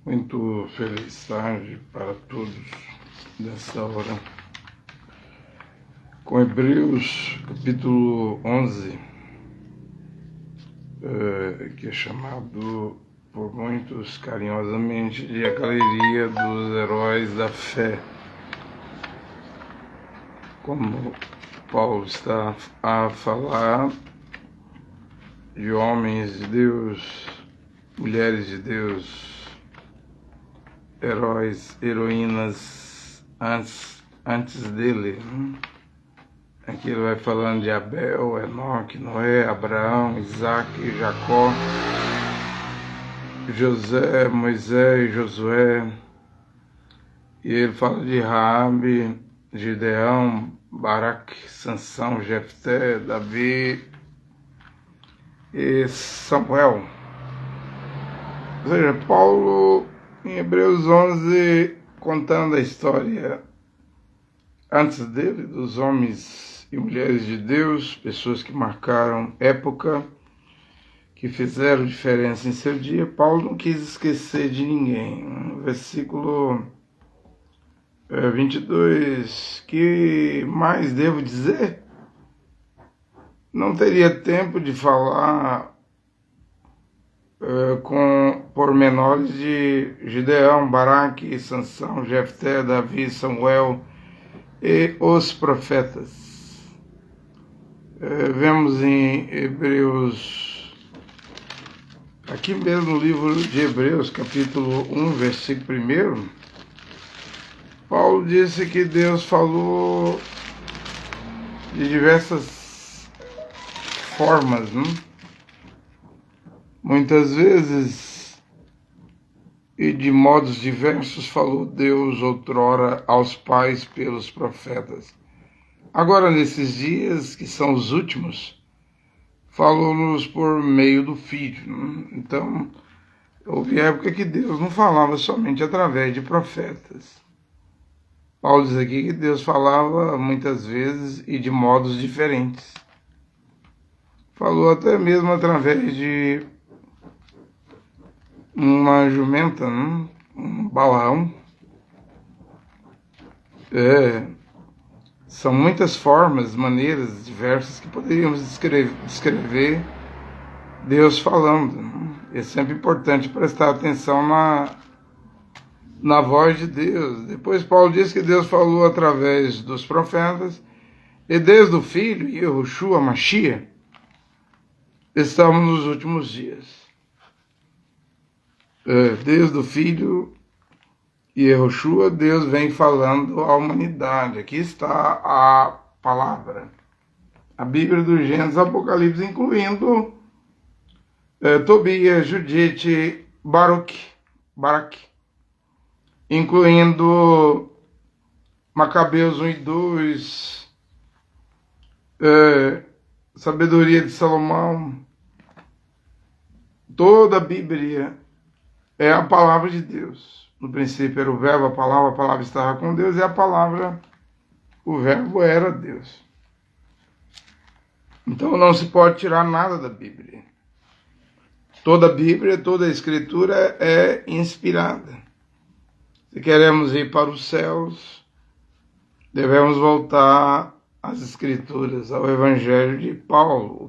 Muito feliz tarde para todos nessa hora. Com Hebreus capítulo 11, que é chamado por muitos carinhosamente de a galeria dos heróis da fé. Como Paulo está a falar de homens de Deus, mulheres de Deus, heróis, heroínas antes dele. Aqui ele vai falando de Abel, Enoque, Noé, Abraão, Isaac, Jacó, José, Moisés, Josué. E ele fala de Raabe, Gideão, Baraque, Sansão, Jefté, Davi e Samuel. Ou seja, Paulo, em Hebreus 11, contando a história antes dele, dos homens e mulheres de Deus, pessoas que marcaram época, que fizeram diferença em seu dia. Paulo não quis esquecer de ninguém. No versículo 22, que mais devo dizer? Não teria tempo de falar com pormenores de Gideão, Baraque, Sansão, Jefté, Davi, Samuel e os profetas. Vemos em Hebreus, aqui mesmo no livro de Hebreus, capítulo 1, versículo 1, Paulo disse que Deus falou de diversas formas, né? Muitas vezes e de modos diversos falou Deus outrora aos pais pelos profetas. Agora, nesses dias, que são os últimos, falou-nos por meio do Filho. Né? Então, houve época que Deus não falava somente através de profetas. Paulo diz aqui que Deus falava muitas vezes e de modos diferentes. Falou até mesmo através de uma jumenta, né? Um Balaão. São muitas formas, maneiras diversas que poderíamos descrever Deus falando. Né? É sempre importante prestar atenção na voz de Deus. Depois Paulo diz que Deus falou através dos profetas, e desde o Filho, Yahushua Mashiach, estamos nos últimos dias. Desde o Filho e Yahushua, Deus vem falando à humanidade. Aqui está a palavra. A Bíblia do Gênesis e Apocalipse, incluindo Tobias, Judite, Baruque, incluindo Macabeus 1 e 2, Sabedoria de Salomão. Toda a Bíblia é a palavra de Deus. No princípio era o verbo, a palavra estava com Deus, e a palavra, o verbo era Deus. Então não se pode tirar nada da Bíblia. Toda a Bíblia, toda a Escritura é inspirada. Se queremos ir para os céus, devemos voltar às Escrituras, ao Evangelho de Paulo.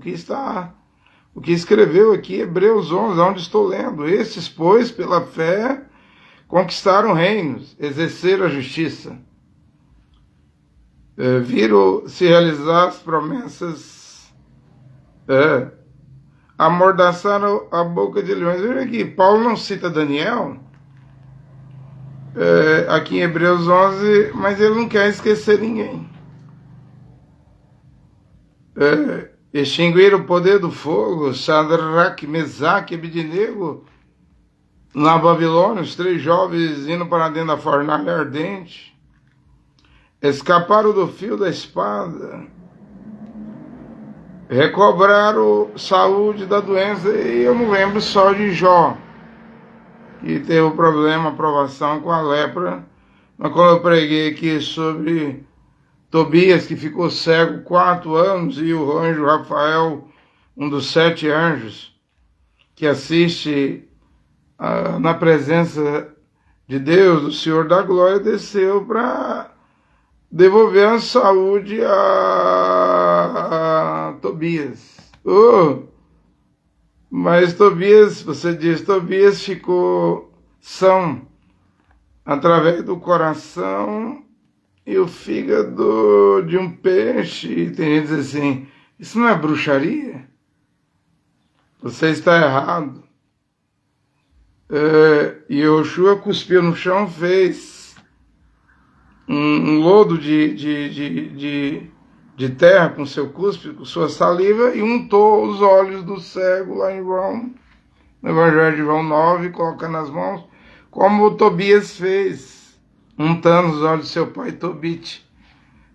O que escreveu aqui, Hebreus 11, onde estou lendo. Estes, pois, pela fé, conquistaram reinos, exerceram a justiça, viram se realizar as promessas, amordaçaram a boca de leões. Veja aqui, Paulo não cita Daniel, aqui em Hebreus 11, mas ele não quer esquecer ninguém. Extinguiram o poder do fogo, Sadraque, Mesaque e Abednego, na Babilônia, os 3 jovens indo para dentro da fornalha ardente, escaparam do fio da espada, recobraram saúde da doença. E eu não lembro só de Jó, que teve um problema, provação com a lepra, mas quando eu preguei aqui sobre Tobias, que ficou cego 4 anos, e o anjo Rafael, um dos 7 anjos, que assiste na presença de Deus, o Senhor da glória desceu para devolver a saúde a Tobias. Mas Tobias, você diz, Tobias ficou são através do coração e o fígado de um peixe. E tem gente que diz assim, isso não é bruxaria? Você está errado. E Yoshua cuspiu no chão, fez um lodo de terra com seu cuspe, com sua saliva, e untou os olhos do cego lá em João, no Evangelho de João 9, colocando as mãos, como o Tobias fez, untando os olhos do seu pai Tobit,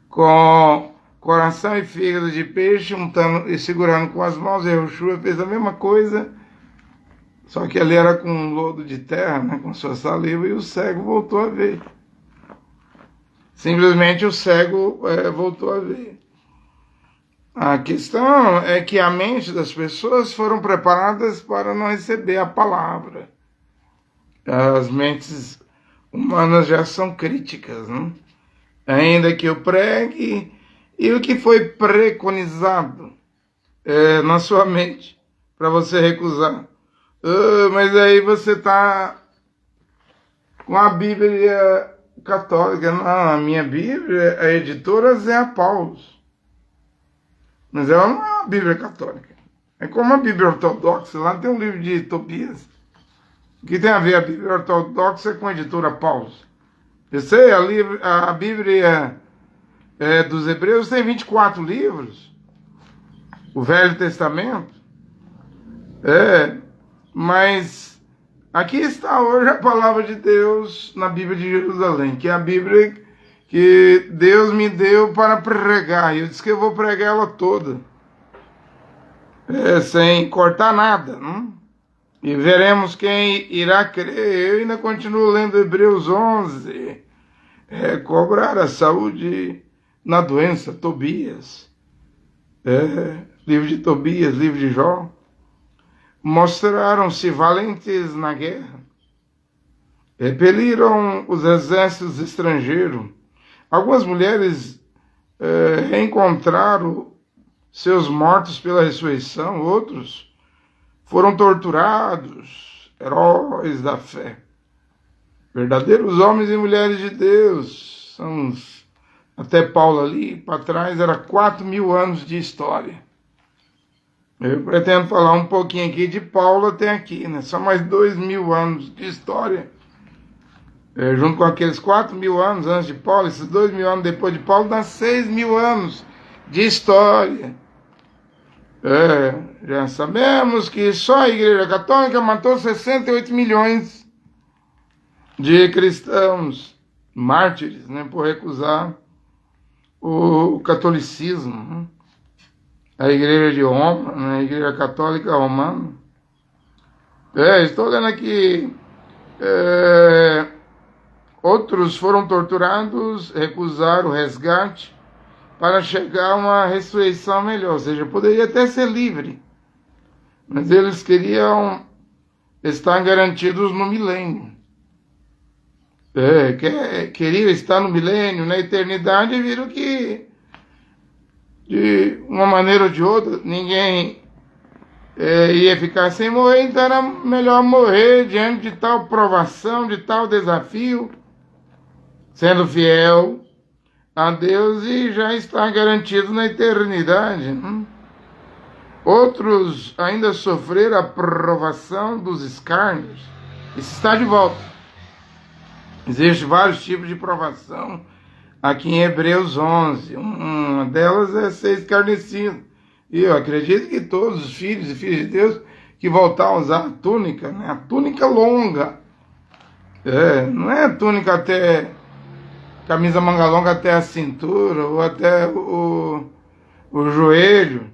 com coração e fígado de peixe, untando e segurando com as mãos. E Yoshua fez a mesma coisa, só que ali era com um lodo de terra, né, com sua saliva, e o cego voltou a ver. Simplesmente o cego voltou a ver. A questão é que a mente das pessoas foram preparadas para não receber a palavra. As mentes humanas já são críticas, né? Ainda que eu pregue, e o que foi preconizado na sua mente para você recusar. Mas aí você está com a Bíblia católica. Não, a minha Bíblia, a editora Zé Paulus. Mas ela não é uma Bíblia católica. É como a Bíblia ortodoxa. Lá tem um livro de Tobias. O que tem a ver a Bíblia ortodoxa com a editora Paulus? Eu sei, a Bíblia dos Hebreus tem 24 livros. O Velho Testamento. Mas aqui está hoje a palavra de Deus na Bíblia de Jerusalém, que é a Bíblia que Deus me deu para pregar. E eu disse que eu vou pregar ela toda, sem cortar nada, não? E veremos quem irá crer. Eu ainda continuo lendo Hebreus 11, cobrar a saúde na doença, Tobias, livro de Tobias, livro de Jó. Mostraram-se valentes na guerra, repeliram os exércitos estrangeiros. Algumas mulheres reencontraram seus mortos pela ressurreição, outros foram torturados, heróis da fé. Verdadeiros homens e mulheres de Deus. Até Paulo ali, para trás, era 4.000 anos de história. Eu pretendo falar um pouquinho aqui de Paulo até aqui, né? Só mais 2.000 anos de história. Junto com aqueles 4.000 anos antes de Paulo, esses 2.000 anos depois de Paulo, dá 6.000 anos de história. Já sabemos que só a Igreja Católica matou 68 milhões de cristãos, mártires, né? Por recusar o catolicismo, né? A Igreja de Roma, a Igreja Católica Romana. Estou lendo aqui. Outros foram torturados, recusaram o resgate para chegar a uma ressurreição melhor. Ou seja, poderia até ser livre. Mas eles queriam estar garantidos no milênio. Queriam estar no milênio, na eternidade, e viram que de uma maneira ou de outra, ninguém ia ficar sem morrer, então era melhor morrer diante de tal provação, de tal desafio, sendo fiel a Deus e já estar garantido na eternidade. Outros ainda sofreram a provação dos escárnios. Isso está de volta. Existem vários tipos de provação aqui em Hebreus 11, uma delas é ser escarnecido. E eu acredito que todos os filhos e filhas de Deus que voltar a usar a túnica, né? A túnica longa, não é a túnica até, camisa manga longa até a cintura, ou até o joelho.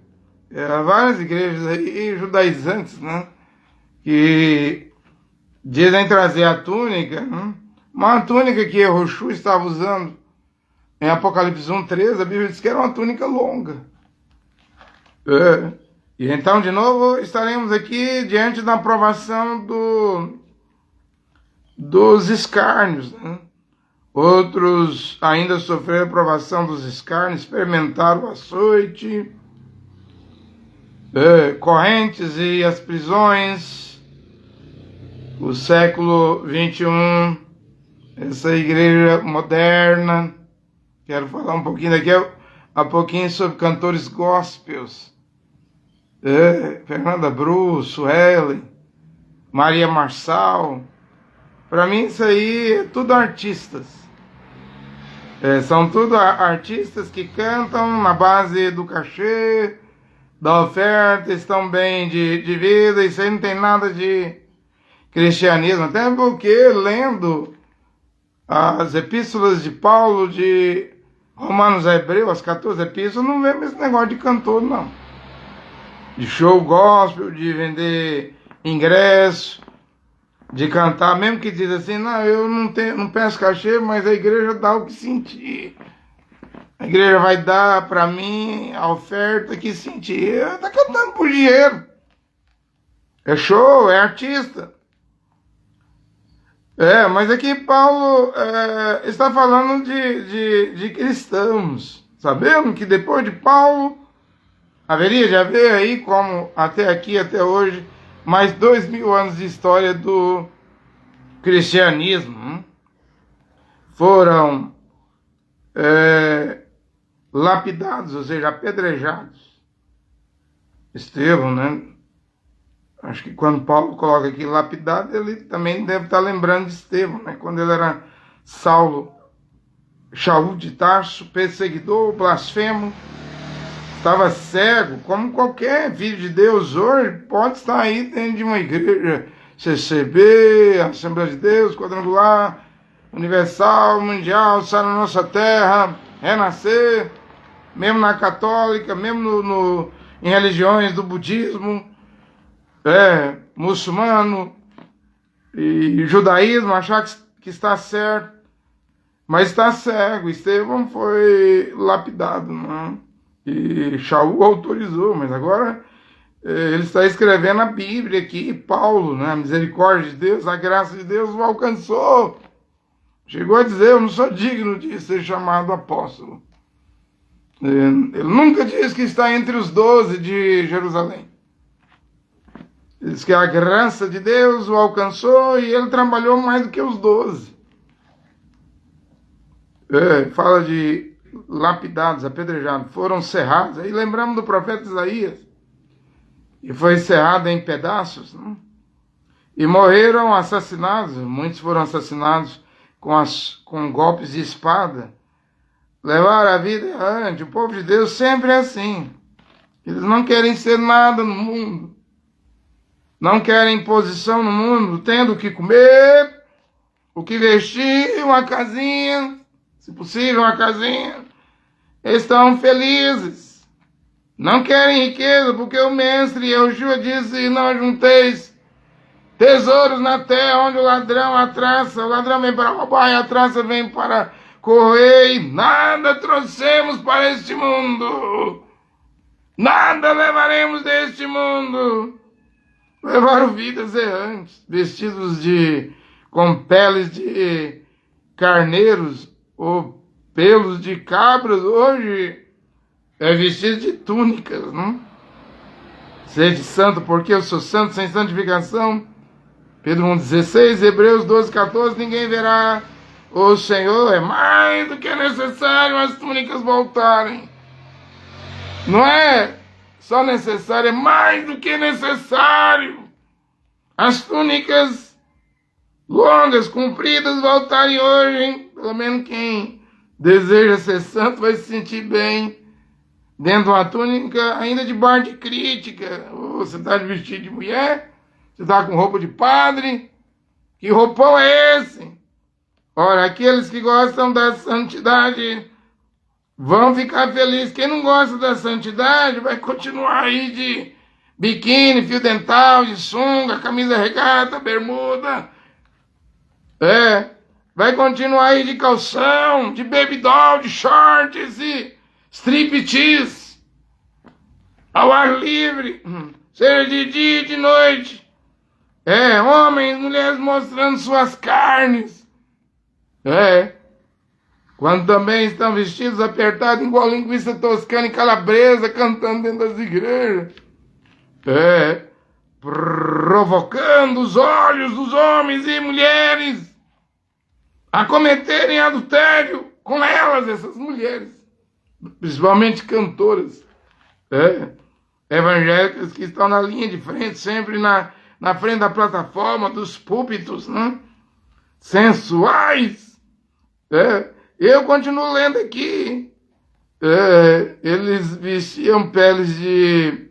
Há várias igrejas aí, judaizantes, né? Que dizem trazer a túnica, né? Uma túnica que Yoshua estava usando em Apocalipse 1:13, a Bíblia diz que era uma túnica longa. E então, de novo, estaremos aqui diante da aprovação dos escárnios, né? Outros ainda sofreram a provação dos escárnios, experimentaram o açoite, correntes e as prisões. O século XXI, essa igreja moderna. Quero falar um pouquinho daqui a pouquinho sobre cantores gospels. Fernanda Bru, Suelen, Maria Marçal. Para mim isso aí é tudo artistas. São tudo artistas que cantam na base do cachê, da oferta, estão bem de vida. Isso aí não tem nada de cristianismo. Até porque lendo as epístolas de Paulo, de Romanos a Hebreus, as 14 epístolas, não vemos esse negócio de cantor, não. De show gospel, de vender ingresso, de cantar, mesmo que diz assim, não, eu não peço cachê, mas a igreja dá o que sentir. A igreja vai dar para mim a oferta que sentir. Está cantando por dinheiro. É show, é artista. Mas aqui Paulo está falando de cristãos. Sabemos que depois de Paulo, haveria de haver aí, como até aqui, até hoje, mais 2000 anos de história do cristianismo. Foram lapidados, ou seja, apedrejados. Estevão, né? Acho que quando Paulo coloca aqui lapidado, ele também deve estar lembrando de Estevão, né? Quando ele era Shaul de Tarso, perseguidor, blasfemo, estava cego, como qualquer filho de Deus hoje pode estar aí dentro de uma igreja, CCB, Assembleia de Deus, Quadrangular, Universal, Mundial, Sai na Nossa Terra, Renascer, mesmo na católica, mesmo em religiões do budismo, muçulmano e judaísmo, achar que está certo, mas está cego. Estevão foi lapidado, né? E Shaul autorizou, mas agora ele está escrevendo a Bíblia aqui, Paulo, né? A misericórdia de Deus, a graça de Deus o alcançou. Chegou a dizer, eu não sou digno de ser chamado apóstolo. Ele nunca diz que está entre os 12 de Jerusalém. Ele diz que a graça de Deus o alcançou e ele trabalhou mais do que os 12. Fala de lapidados, apedrejados, foram cerrados. Aí lembramos do profeta Isaías, que foi cerrado em pedaços, né? E morreram assassinados. Muitos foram assassinados com golpes de espada. Levaram a vida errante. O povo de Deus sempre é assim. Eles não querem ser nada no mundo. Não querem posição no mundo, tendo o que comer, o que vestir, uma casinha, se possível uma casinha. Estão felizes. Não querem riqueza, porque o mestre Yeshua disse, não junteis tesouros na terra, onde o ladrão atraça. O ladrão vem para roubar e a traça vem para correr. E nada trouxemos para este mundo. Nada levaremos deste mundo. Levaram vidas errantes, vestidos com peles de carneiros ou pelos de cabras. Hoje é vestido de túnicas, não? Sede santo, porque eu sou santo, sem santificação. Pedro 1,16, Hebreus 12,14, ninguém verá o Senhor. É mais do que necessário as túnicas voltarem. Não é só necessário, é mais do que necessário as túnicas longas, compridas, voltarem hoje, hein? Pelo menos quem deseja ser santo vai se sentir bem dentro de uma túnica, ainda de bar de crítica. Você está vestido de mulher? Você está com roupa de padre? Que roupão é esse? Ora, aqueles que gostam da santidade vão ficar felizes. Quem não gosta da santidade vai continuar aí de biquíni, fio dental, de sunga, camisa regata, bermuda. Vai continuar aí de calção, de baby doll, de shorts e striptease. Ao ar livre, seja de dia e de noite. Homens, mulheres mostrando suas carnes. Quando também estão vestidos apertados igual linguiça toscana e calabresa, cantando dentro das igrejas. Provocando os olhos dos homens e mulheres a cometerem adultério com elas, essas mulheres. Principalmente cantoras. Evangélicas que estão na linha de frente, sempre na frente da plataforma, dos púlpitos, né? Sensuais. Eu continuo lendo aqui. Eles vestiam peles de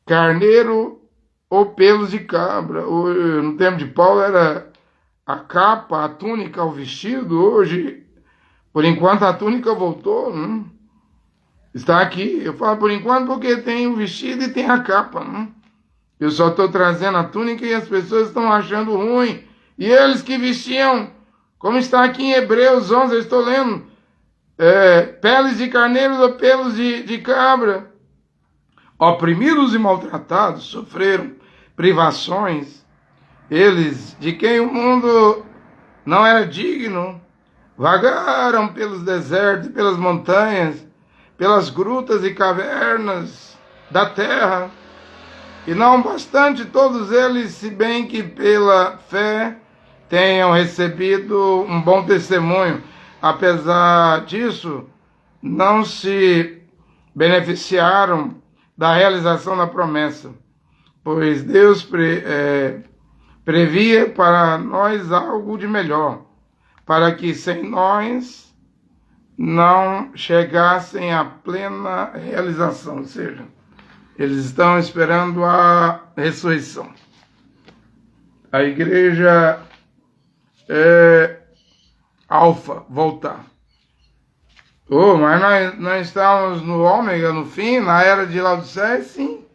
carneiro ou pelos de cabra. No tempo de Paulo era a capa, a túnica, o vestido. Hoje, por enquanto, a túnica voltou, né? Está aqui. Eu falo por enquanto porque tem o vestido e tem a capa, né? Eu só estou trazendo a túnica e as pessoas estão achando ruim. E eles que vestiam, como está aqui em Hebreus 11, eu estou lendo, peles de carneiro ou pelos de cabra. Oprimidos e maltratados, sofreram privações. Eles, de quem o mundo não era digno, vagaram pelos desertos e pelas montanhas, pelas grutas e cavernas da terra. E não bastante todos eles, se bem que pela fé tenham recebido um bom testemunho, apesar disso, não se beneficiaram da realização da promessa, pois Deus previa para nós algo de melhor, para que sem nós não chegassem à plena realização, ou seja, eles estão esperando a ressurreição. A igreja alfa voltar. Mas nós estamos no ômega, no fim, na era de Laodiceia, sim.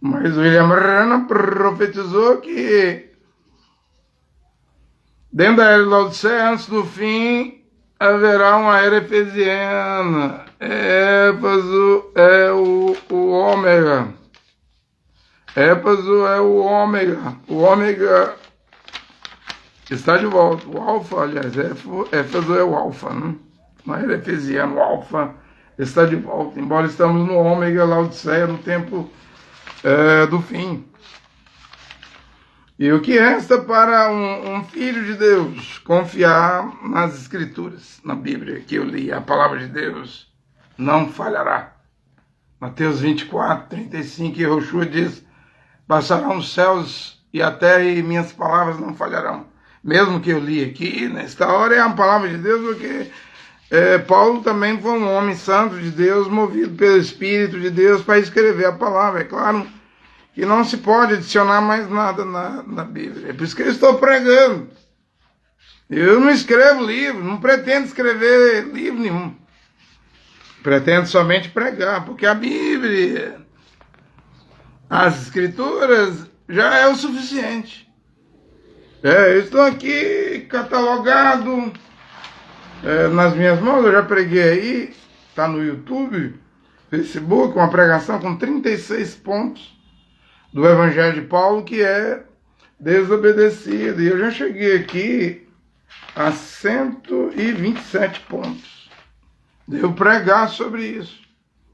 Mas William Branham profetizou que dentro da era de Laodiceia, antes do fim, haverá uma era efesiana. Éfaso é o ômega. Éfaso é o ômega. O ômega está de volta. O alfa, aliás, Éfaso é o alfa, né? Na era efesiana, o alfa está de volta. Embora estamos no ômega, Laodiceia, no tempo do fim. E o que resta para um filho de Deus? Confiar nas Escrituras, na Bíblia que eu li. A palavra de Deus não falhará. Mateus 24, 35, Yehoshua diz: passarão os céus e a terra e minhas palavras não falharão. Mesmo que eu li aqui, nesta hora é a palavra de Deus, porque Paulo também foi um homem santo de Deus, movido pelo Espírito de Deus para escrever a palavra. É claro que não se pode adicionar mais nada na Bíblia. É por isso que eu estou pregando. Eu não escrevo livro, não pretendo escrever livro nenhum. Pretendo somente pregar, porque a Bíblia, as Escrituras, já é o suficiente. Eu estou aqui catalogado nas minhas mãos, eu já preguei aí, está no YouTube, Facebook, uma pregação com 36 pontos do Evangelho de Paulo, que é desobedecido. E eu já cheguei aqui a 127 pontos. Devo pregar sobre isso.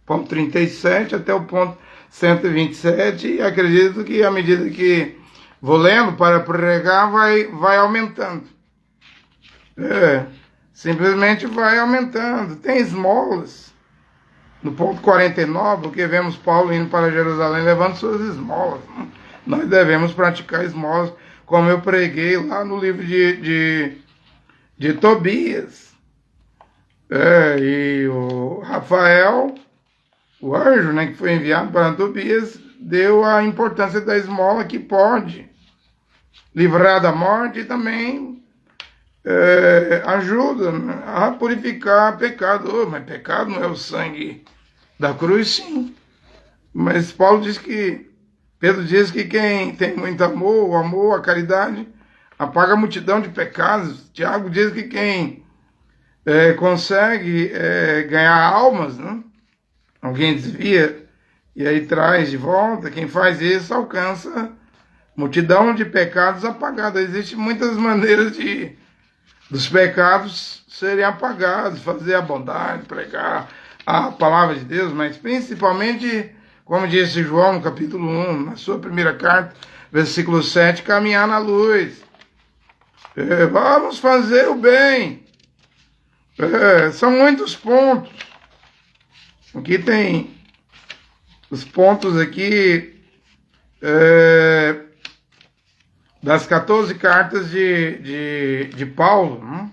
Ponto 37 até o ponto 127, e acredito que à medida que vou lendo para pregar, vai aumentando. Simplesmente vai aumentando. Tem esmolas. No ponto 49, porque vemos Paulo indo para Jerusalém levando suas esmolas. Nós devemos praticar esmolas, como eu preguei lá no livro de Tobias. E o Rafael, o anjo, que foi enviado para Tobias, deu a importância da esmola, que pode livrar da morte e também ajuda a purificar pecado. Mas pecado não é o sangue da cruz, sim. Mas Pedro diz que quem tem muito amor, o amor, a caridade, apaga a multidão de pecados. Tiago diz que quem consegue ganhar almas, né? Alguém desvia e aí traz de volta. Quem faz isso alcança multidão de pecados apagados. Existem muitas maneiras dos pecados serem apagados, fazer a bondade, pregar a palavra de Deus, mas principalmente, como disse João no capítulo 1, na sua primeira carta, versículo 7, caminhar na luz. Vamos fazer o bem. São muitos pontos. Aqui tem os pontos aqui das 14 cartas de Paulo.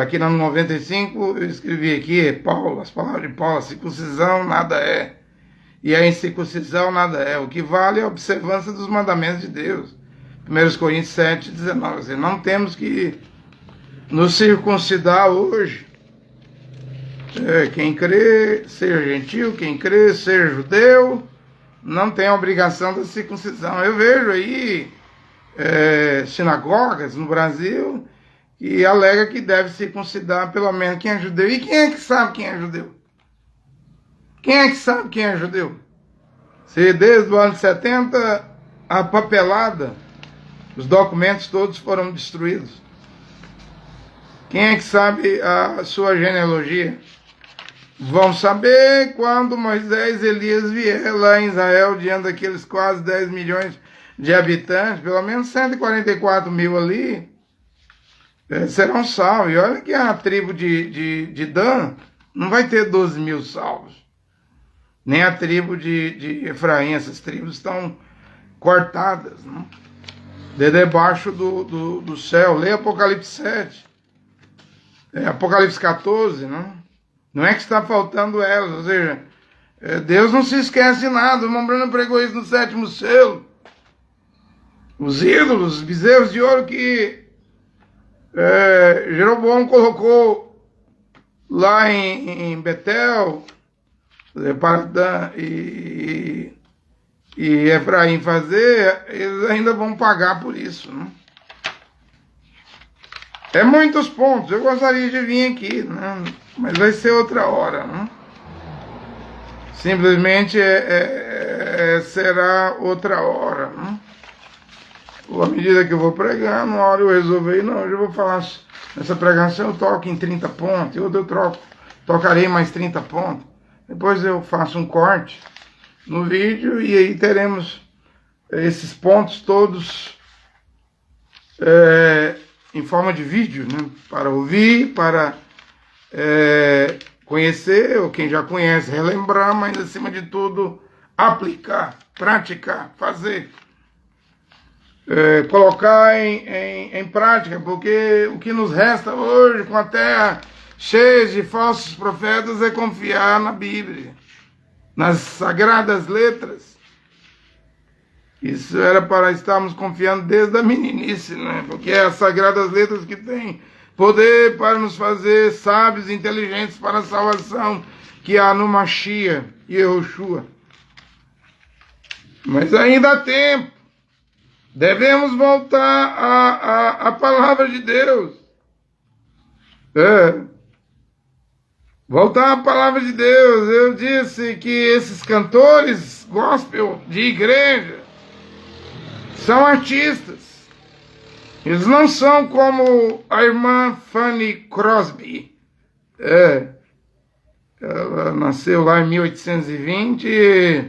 Aqui no 95 eu escrevi aqui, Paulo, as palavras de Paulo: a circuncisão nada é, e a incircuncisão nada é. O que vale é a observância dos mandamentos de Deus. 1 Coríntios 7, 19. Dizer, não temos que nos circuncidar hoje. Quem crê ser gentil, quem crê ser judeu, não tem a obrigação da circuncisão. Eu vejo aí sinagogas no Brasil que alega que deve circuncidar pelo menos quem é judeu. E quem é que sabe quem é judeu? Quem é que sabe quem é judeu? Se desde o ano 70 a papelada, os documentos todos foram destruídos. Quem é que sabe a sua genealogia? Vão saber quando Moisés e Elias vier lá em Israel, diante daqueles quase 10 milhões de habitantes, pelo menos 144 mil ali serão salvos. E olha que a tribo de Dan não vai ter 12 mil salvos. Nem a tribo de Efraim. Essas tribos estão cortadas, não? De debaixo do céu. Leia Apocalipse 7. Apocalipse 14, não? Não é que está faltando elas, ou seja, Deus não se esquece de nada. O irmão Bruno pregou isso no 7º selo. Os ídolos, os bezerros de ouro que Jeroboão colocou lá em Betel, e Efraim fazer, eles ainda vão pagar por isso, não? Muitos pontos. Eu gostaria de vir aqui, né? Mas vai ser outra hora, né? Simplesmente será outra hora, né? À medida que eu vou pregando, uma hora eu resolver, não, hoje eu vou falar nessa pregação, eu toco em 30 pontos, outra eu tocarei mais 30 pontos. Depois eu faço um corte no vídeo e aí teremos esses pontos todos em forma de vídeo, né? Para ouvir, para conhecer, ou quem já conhece, relembrar, mas acima de tudo, aplicar, praticar, fazer. Colocar em prática, porque o que nos resta hoje, com a terra cheia de falsos profetas, é confiar na Bíblia, nas sagradas letras. Isso era para estarmos confiando desde a meninice, né? Porque é as sagradas letras que têm poder para nos fazer sábios e inteligentes para a salvação que há no Mashiach e Yehoshua. Mas ainda há tempo. Devemos voltar à palavra de Deus. Voltar à palavra de Deus. Eu disse que esses cantores gospel de igreja são artistas. Eles não são como a irmã Fanny Crosby. Ela nasceu lá em 1820 e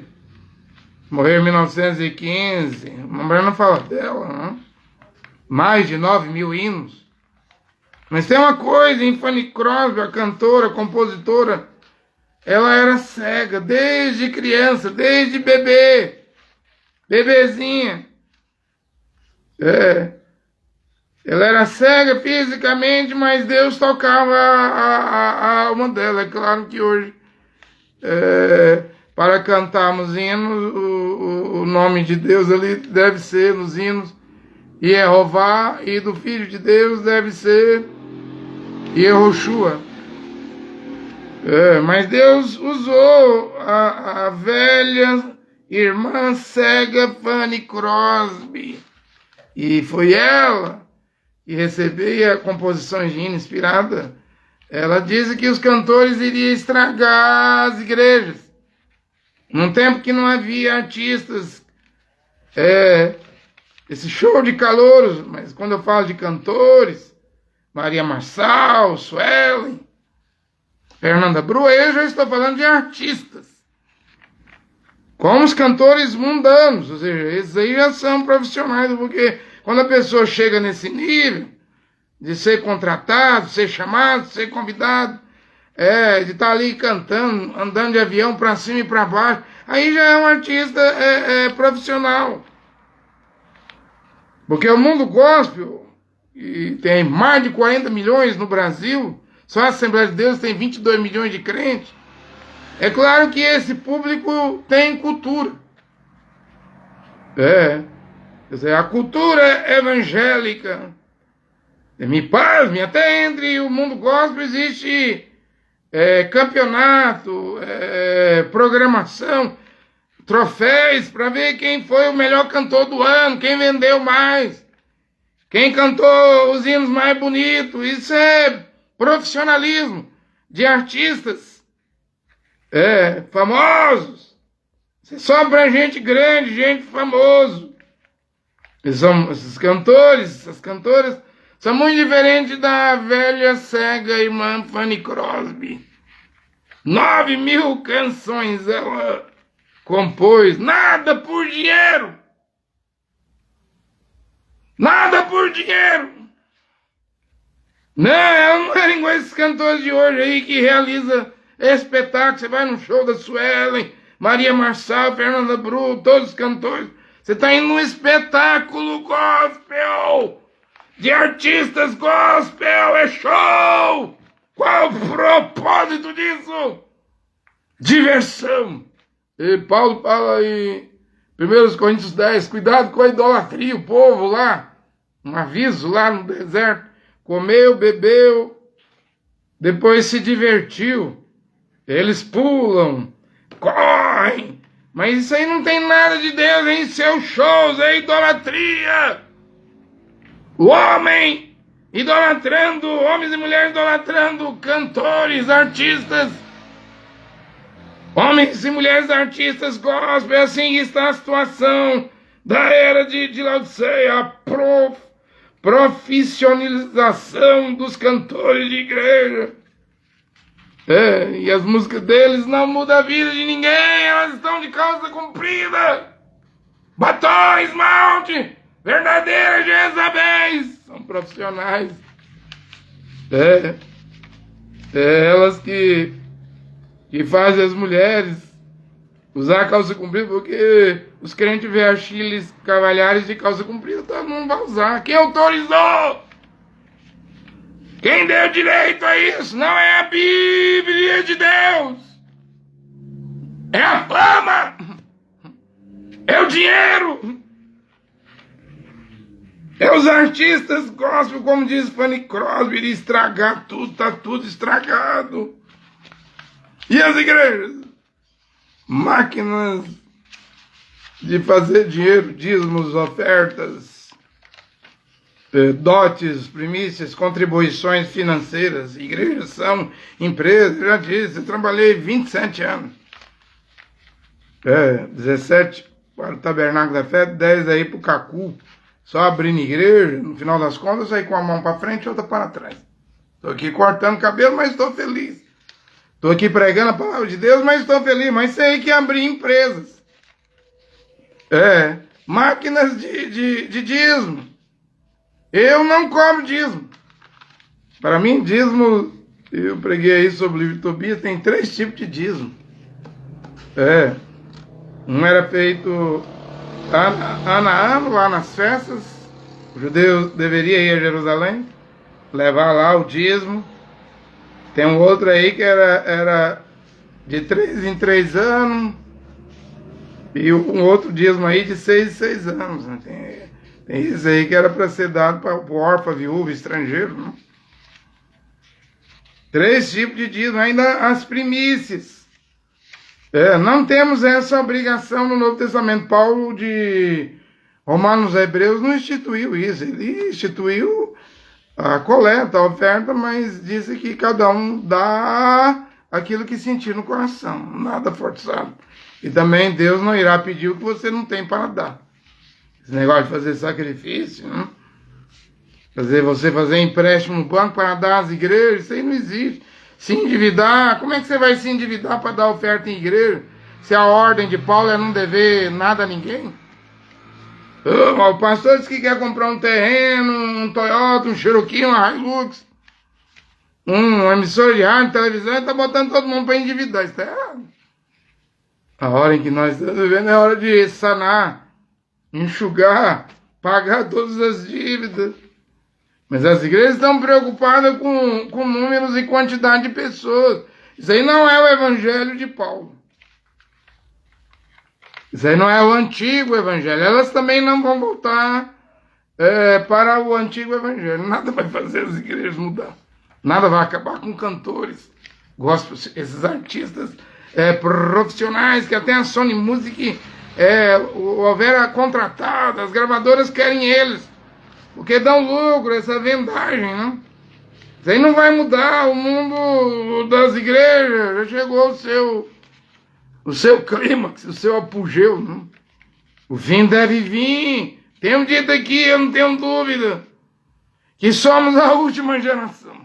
morreu em 1915. Mas não fala dela, não? Mais de 9 mil hinos. Mas tem uma coisa em Fanny Crosby, a cantora, a compositora, ela era cega desde criança, desde bebezinha. Ela era cega fisicamente, mas Deus tocava a alma dela. É claro que hoje, para cantarmos hinos, o nome de Deus ali deve ser nos hinos Yehová, e do Filho de Deus deve ser Yehoshua. Mas Deus usou a velha irmã cega Fanny Crosby, e foi ela que recebia composições de hino inspirada. Ela disse que os cantores iriam estragar as igrejas. Num tempo que não havia artistas, esse show de calouros, mas quando eu falo de cantores, Maria Marçal, Suelen, Fernanda Bru, eu já estou falando de artistas. Como os cantores mundanos, ou seja, esses aí já são profissionais, porque quando a pessoa chega nesse nível de ser contratado, ser chamado, ser convidado, de estar ali cantando, andando de avião para cima e para baixo, aí já é um artista profissional. Porque o mundo gospel, e tem mais de 40 milhões no Brasil, só a Assembleia de Deus tem 22 milhões de crentes. É claro que esse público tem cultura. Quer dizer, a cultura evangélica, me pasme, até entre o mundo gospel existe campeonato, programação, troféus para ver quem foi o melhor cantor do ano, quem vendeu mais, quem cantou os hinos mais bonitos. Isso é profissionalismo de artistas famosos. Isso é só para gente grande, gente famoso. Esses cantores, essas cantoras são muito diferentes da velha cega irmã Fanny Crosby. 9.000 canções ela compôs, nada por dinheiro. Nada por dinheiro. Não, ela não é igual esses cantores de hoje aí que realiza espetáculo. Você vai no show da Suelen, Maria Marçal, Fernanda Bru, todos os cantores. Você está indo num espetáculo gospel, de artistas gospel, é show! Qual o propósito disso? Diversão. E Paulo fala em 1 Coríntios 10, cuidado com a idolatria, o povo lá, um aviso lá no deserto, comeu, bebeu, depois se divertiu, eles pulam, correm, mas isso aí não tem nada de Deus em seus shows, é idolatria. O homem idolatrando, homens e mulheres idolatrando cantores, artistas, homens e mulheres artistas gospel. Assim está a situação da era de Laodiceia, a profissionalização dos cantores de igreja. E as músicas deles não mudam a vida de ninguém, elas estão de calça comprida, batom, esmalte, verdadeiras Jezabéis, são profissionais. Elas que fazem as mulheres usar calça comprida, porque os crentes veem Achilles Cavalhares de calça comprida, todo mundo vai usar. Quem autorizou? Quem deu direito a isso? Não é a Bíblia de Deus. É a fama. É o dinheiro. É os artistas gospel, como diz Fanny Crosby, de estragar tudo, tá tudo estragado. E as igrejas? Máquinas de fazer dinheiro, dízimos, ofertas, dotes, primícias, contribuições financeiras. Igrejas são empresas, já disse, eu trabalhei 27 anos. 17 para o Tabernáculo da Fé, 10 aí para o Cacu. Só abrindo igreja, no final das contas, eu saí com a mão para frente e outra para trás. Estou aqui cortando cabelo, mas estou feliz. Estou aqui pregando a palavra de Deus, mas estou feliz. Mas sei que abri empresas. Máquinas de dízimo. Eu não cobro dízimo. Para mim, dízimo, eu preguei aí sobre o livro de Tobias, tem 3 tipos de dízimo. Um era feito ano a ano, lá nas festas. O judeu deveria ir a Jerusalém, levar lá o dízimo. Tem um outro aí que era de 3 em 3 anos. E um outro dízimo aí de 6 em 6 anos. Né? Tem isso aí que era para ser dado para o órfão, viúva, estrangeiro. Né? 3 tipos de dízimo, ainda as primícias. Não temos essa obrigação no Novo Testamento. Paulo de Romanos a Hebreus não instituiu isso. Ele instituiu a coleta, a oferta, mas disse que cada um dá aquilo que sentir no coração, nada forçado. E também Deus não irá pedir o que você não tem para dar. Esse negócio de fazer sacrifício, né? Você fazer empréstimo no banco para dar às igrejas, isso aí não existe. Se endividar, como é que você vai se endividar para dar oferta em igreja? Se a ordem de Paulo é não dever nada a ninguém? O pastor disse que quer comprar um terreno, um Toyota, um Cherokee, uma Hilux, uma emissora de rádio, televisão, e está botando todo mundo para endividar. Isso está errado. A hora em que nós estamos vivendo é hora de sanar, enxugar, pagar todas as dívidas. Mas as igrejas estão preocupadas com números e quantidade de pessoas. Isso aí não é o evangelho de Paulo. Isso aí não é o antigo evangelho. Elas também não vão voltar para o antigo evangelho. Nada vai fazer as igrejas mudar. Nada vai acabar com cantores, esses artistas profissionais que até a Sony Music houvera contratado. As gravadoras querem eles. Porque dão lucro, essa vendagem, né? Isso aí não vai mudar. O mundo das igrejas já chegou o seu clímax, o seu apogeu, né? O fim deve vir. Tem um dito aqui, eu não tenho dúvida, que somos a última geração.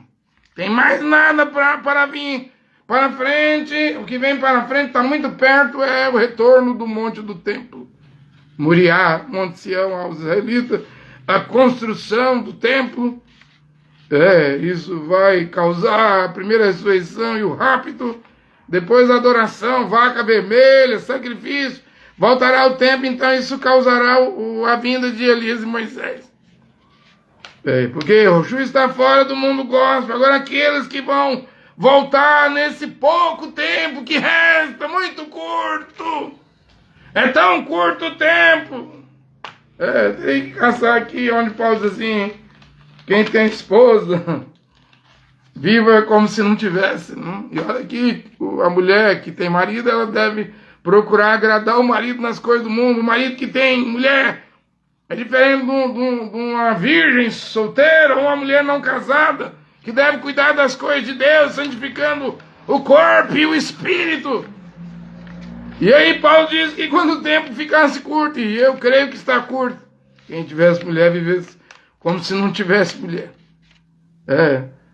Tem mais nada para vir para frente. O que vem para frente está muito perto, é o retorno do monte do templo. Moriá, Monte Sião, aos israelitas. A construção do templo, isso vai causar a primeira ressurreição e o rapto, depois a adoração, vaca vermelha, sacrifício, voltará o templo, então isso causará a vinda de Elias e Moisés. Porque o juiz está fora do mundo gospel, agora aqueles que vão voltar nesse pouco tempo que resta, muito curto, é tão curto o tempo. Tem que caçar aqui onde Paulo diz assim, quem tem esposa, viva como se não tivesse. Não? E olha que a mulher que tem marido, ela deve procurar agradar o marido nas coisas do mundo. O marido que tem mulher é diferente de uma virgem solteira ou uma mulher não casada, que deve cuidar das coisas de Deus, santificando o corpo e o espírito. E aí Paulo diz que quando o tempo ficasse curto, e eu creio que está curto, quem tivesse mulher vivesse como se não tivesse mulher.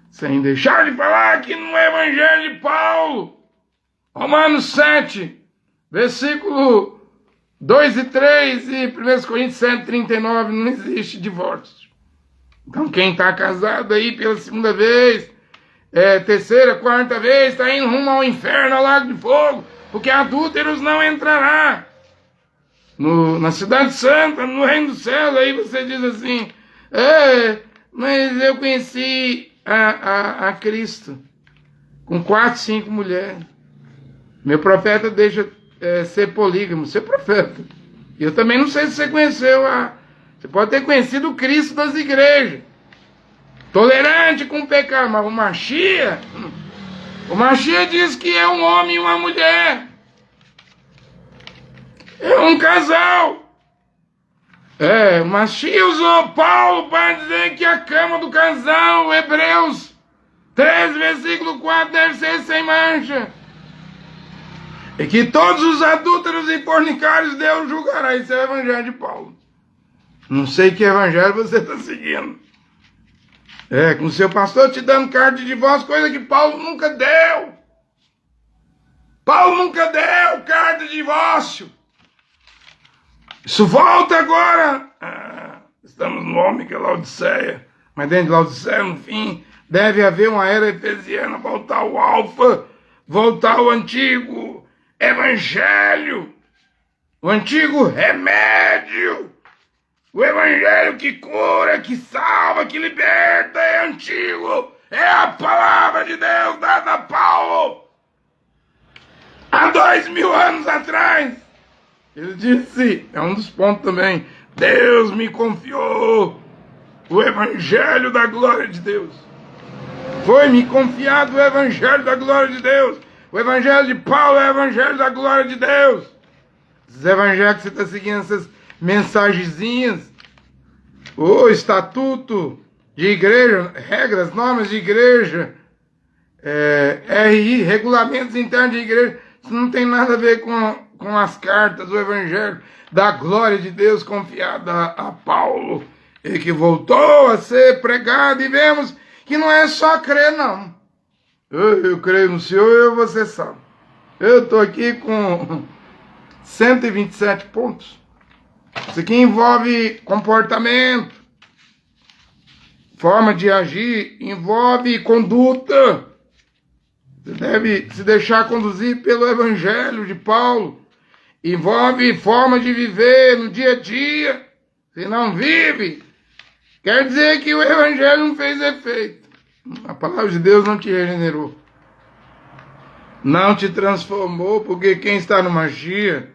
Sem deixar de falar que no evangelho de Paulo, Romanos 7, versículo 2 e 3 e 1 Coríntios 7, 39, não existe divórcio. Então quem está casado aí pela segunda vez, terceira, quarta vez, está indo rumo ao inferno, ao lago de fogo, porque adúlteros não entrará na cidade santa, no reino dos céus. Aí você diz assim, mas eu conheci a Cristo com 4, 5 mulheres. Meu profeta deixa ser polígamo, ser profeta. E eu também não sei se você conheceu você pode ter conhecido o Cristo das igrejas, tolerante com o pecado, mas o Mashiach diz que é um homem e uma mulher. É um casal. O Mashiach usou Paulo para dizer que a cama do casal, Hebreus 13, versículo 4, deve ser sem mancha. E que todos os adúlteros e fornicários Deus julgará. Isso é o evangelho de Paulo. Não sei que evangelho você está seguindo. Com o seu pastor te dando carta de divórcio, coisa que Paulo nunca deu. Paulo nunca deu carta de divórcio. Isso volta agora. Estamos no homem que é Laodiceia. Mas dentro de Laodiceia, no fim, deve haver uma era efesiana. Voltar o alfa. Voltar o antigo evangelho. O antigo remédio. O evangelho que cura, que salva, que liberta é antigo. É a palavra de Deus dada a Paulo há 2000 anos atrás. Ele disse, é um dos pontos também, Deus me confiou o evangelho da glória de Deus. Foi-me confiado o evangelho da glória de Deus. O evangelho de Paulo é o evangelho da glória de Deus. Esses evangelhos que você está seguindo, essas mensagenzinhas, o estatuto de igreja, regras, normas de igreja, RI, regulamentos internos de igreja, isso não tem nada a ver com as cartas do Evangelho da glória de Deus confiada a Paulo, e que voltou a ser pregado, e vemos que não é só crer, não. Eu creio no Senhor, você sabe. Eu estou aqui com 127 pontos. Isso aqui envolve comportamento, forma de agir, envolve conduta. Você deve se deixar conduzir pelo Evangelho de Paulo. Envolve forma de viver no dia a dia. Se não vive, quer dizer que o Evangelho não fez efeito. A palavra de Deus não te regenerou. Não te transformou, porque quem está no Mashiach,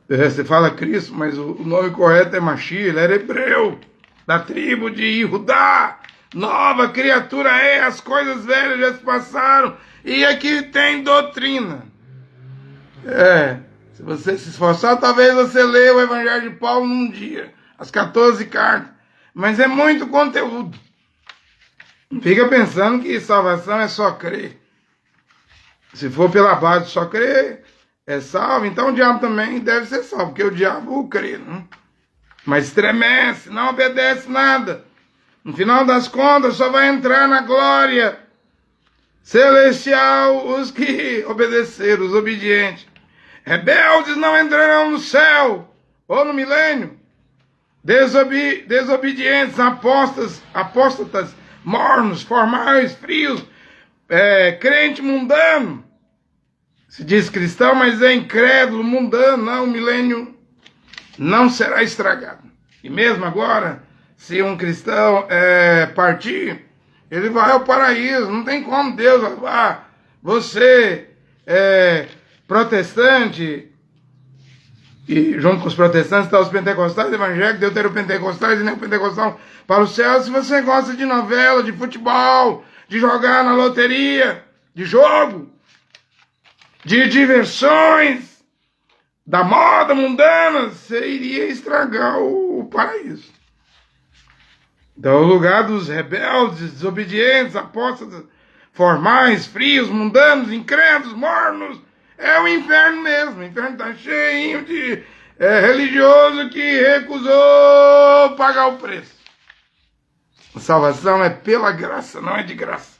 você fala Cristo, mas o nome correto é Mashiach, ele era hebreu, da tribo de Judá. Nova criatura é, as coisas velhas já se passaram, e aqui tem doutrina. Se você se esforçar, talvez você leia o Evangelho de Paulo num dia, as 14 cartas, mas é muito conteúdo. Não fica pensando que salvação é só crer. Se for pela base de só crer, é salvo, então o diabo também deve ser salvo, porque o diabo crê, né? Mas estremece, não obedece nada. No final das contas, só vai entrar na glória celestial os que obedeceram, os obedientes. Rebeldes não entrarão no céu, ou no milênio. Desobedientes, apóstatas, mornos, formais, frios, crente mundano. Se diz cristão, mas é incrédulo, mundano. Não, o milênio não será estragado. E mesmo agora, se um cristão partir, ele vai ao paraíso. Não tem como Deus levar você protestante, e junto com os protestantes estão os pentecostais, evangélicos, deuteropentecostais e neopentecostal para o céu. Se você gosta de novela, de futebol, de jogar na loteria, de jogo, de diversões, da moda mundana, você iria estragar o paraíso. Então, o lugar dos rebeldes, desobedientes, apóstatas, formais, frios, mundanos, incrédulos, mornos, é o inferno mesmo. O inferno está cheio de religioso que recusou pagar o preço. A salvação é pela graça, não é de graça.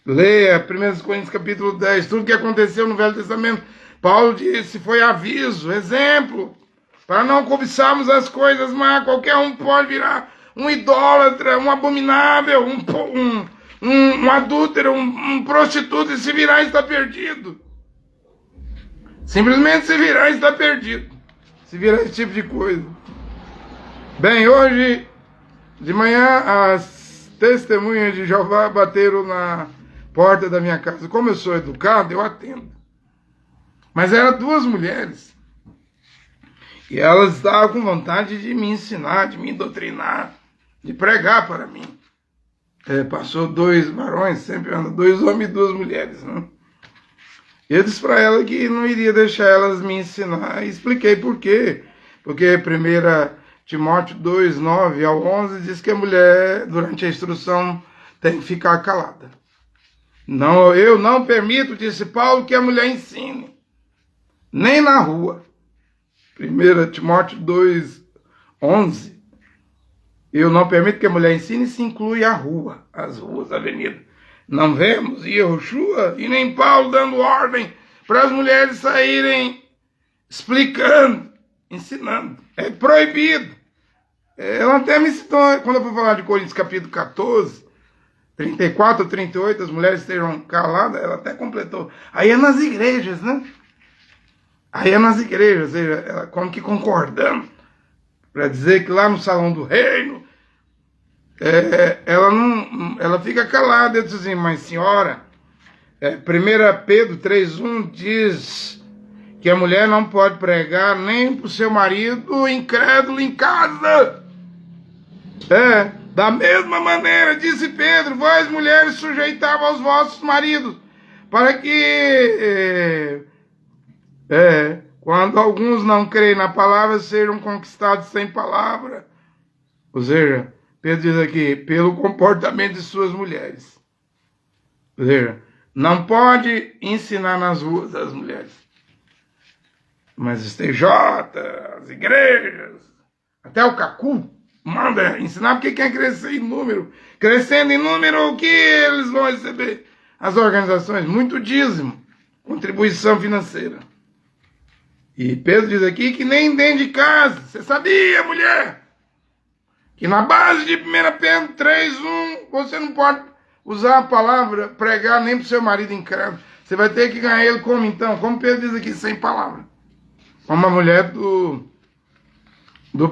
Leia 1 Coríntios capítulo 10, tudo que aconteceu no Velho Testamento. Paulo disse, foi aviso, exemplo, para não cobiçarmos as coisas más. Qualquer um pode virar um idólatra, um abominável, um adúltero, um prostituto, e se virar está perdido. Simplesmente se virar está perdido. Se virar esse tipo de coisa. Bem, hoje de manhã as testemunhas de Jeová bateram na porta da minha casa. Como eu sou educado, eu atendo. Mas eram duas mulheres. E elas estavam com vontade de me ensinar, de me doutrinar, de pregar para mim. Passou dois varões, sempre anda dois homens e duas mulheres, né? Eu disse para ela que não iria deixar elas me ensinar, e expliquei por quê. Porque 1 Timóteo 2, 9 ao 11 diz que a mulher, durante a instrução, tem que ficar calada. Não, eu não permito, disse Paulo, que a mulher ensine, nem na rua. 1 Timóteo 2, 11. Eu não permito que a mulher ensine, se inclui a rua, as ruas, a avenida. Não vemos Yehoshua e nem Paulo dando ordem para as mulheres saírem explicando, ensinando. É proibido. Ela até me citou, quando eu fui falar de Coríntios capítulo 14, 34 a 38, as mulheres estejam caladas, ela até completou. Aí é nas igrejas, né? Aí é nas igrejas, ou seja, ela como que concordando, para dizer que lá no salão do reino, ela fica calada. Eu disse assim, mas senhora, 1 Pedro 3,1 diz que a mulher não pode pregar nem para o seu marido incrédulo em casa. Da mesma maneira, disse Pedro, vós mulheres sujeitavam aos vossos maridos, para que quando alguns não creem na palavra, sejam conquistados sem palavra. Ou seja, Pedro diz aqui, pelo comportamento de suas mulheres. Ou seja, não pode ensinar nas ruas as mulheres. Mas os TJ, as igrejas, até o Cacu manda ensinar porque quer crescer em número. Crescendo em número, o que eles vão receber? As organizações, muito dízimo, contribuição financeira. E Pedro diz aqui que nem dentro de casa. Você sabia, mulher? Que na base de 1 Pedro 3:1, você não pode usar a palavra pregar nem para o seu marido incrédulo. Você vai ter que ganhar ele como então? Como Pedro diz aqui, sem palavra. Uma mulher do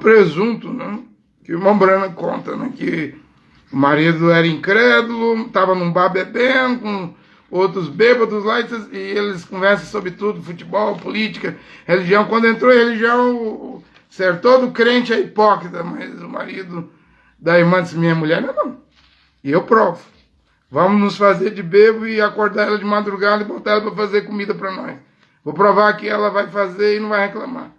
presunto, né? Que o irmão Brana conta, né? Que o marido era incrédulo, estava num bar bebendo com outros bêbados lá, e eles conversam sobre tudo, futebol, política, religião. Quando entrou em religião, todo crente é hipócrita, mas o marido da irmã disse, minha mulher não. E eu provo. Vamos nos fazer de bebo e acordar ela de madrugada e botar ela para fazer comida para nós. Vou provar que ela vai fazer e não vai reclamar.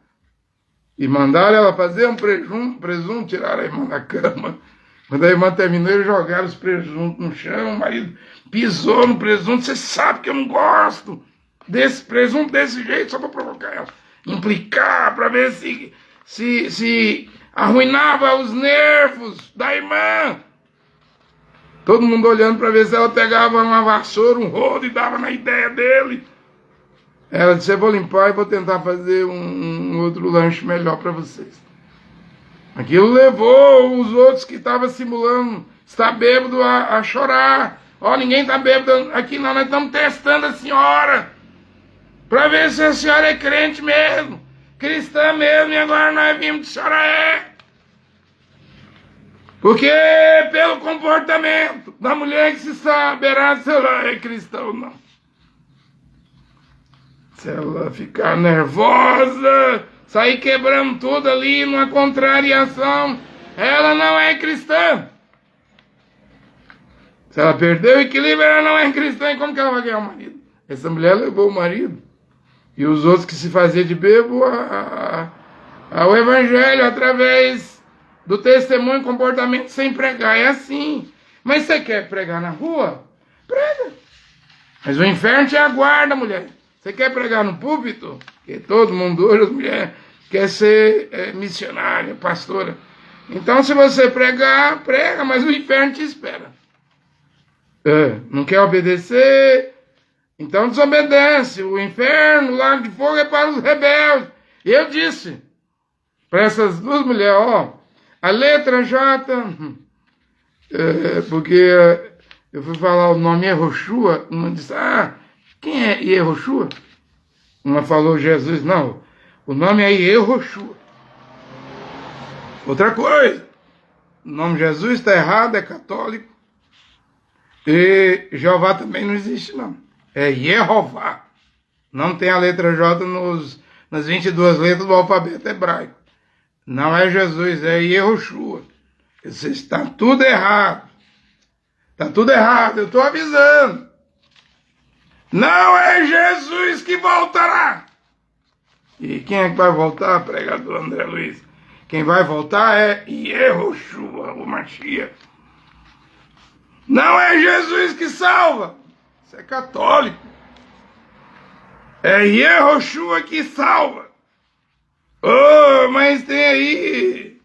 E mandaram ela fazer um presunto, tiraram a irmã da cama. Quando a irmã terminou, eles jogaram os presuntos no chão, o marido pisou no presunto. Você sabe que eu não gosto desse presunto desse jeito, só para provocar ela. Implicar, para ver se arruinava os nervos da irmã. Todo mundo olhando para ver se ela pegava uma vassoura, um rodo e dava na ideia dele. Ela disse, eu vou limpar e vou tentar fazer um outro lanche melhor para vocês. Aquilo levou os outros que estavam simulando estar bêbado a chorar. Ó, ninguém está bêbado aqui não, nós estamos testando a senhora. Para ver se a senhora é crente mesmo, cristã mesmo, e agora nós vimos que a senhora é. Porque pelo comportamento da mulher que se saberá se ela é cristã ou não. Se ela ficar nervosa, sair quebrando tudo ali numa contrariação, ela não é cristã. Se ela perdeu o equilíbrio, ela não é cristã. E como que ela vai ganhar o marido? Essa mulher levou o marido. E os outros que se faziam de bebo ao evangelho através do testemunho e comportamento sem pregar. É assim. Mas você quer pregar na rua? Prega. Mas o inferno te aguarda, mulher. Você quer pregar no púlpito? Porque todo mundo hoje, as mulheres, quer ser missionária, pastora. Então, se você pregar, prega, mas o inferno te espera. Não quer obedecer? Então desobedece. O inferno, o lago de fogo é para os rebeldes. E eu disse para essas duas mulheres, ó, a letra J, porque eu fui falar o nome Yehoshua, uma disse, quem é Yehoshua? Uma falou Jesus, não, o nome é Yehoshua. Outra coisa, o nome Jesus está errado, é católico, e Jeová também não existe não, é Yehová. Não tem a letra J nas 22 letras do alfabeto hebraico. Não é Jesus, é Yehoshua. Isso está tudo errado. Está tudo errado, eu estou avisando. Não é Jesus que voltará. E quem é que vai voltar, pregador André Luiz? Quem vai voltar é Yehoshua, o Mashiach. Não é Jesus que salva. Isso é católico. É Yehoshua que salva. Oh, mas tem aí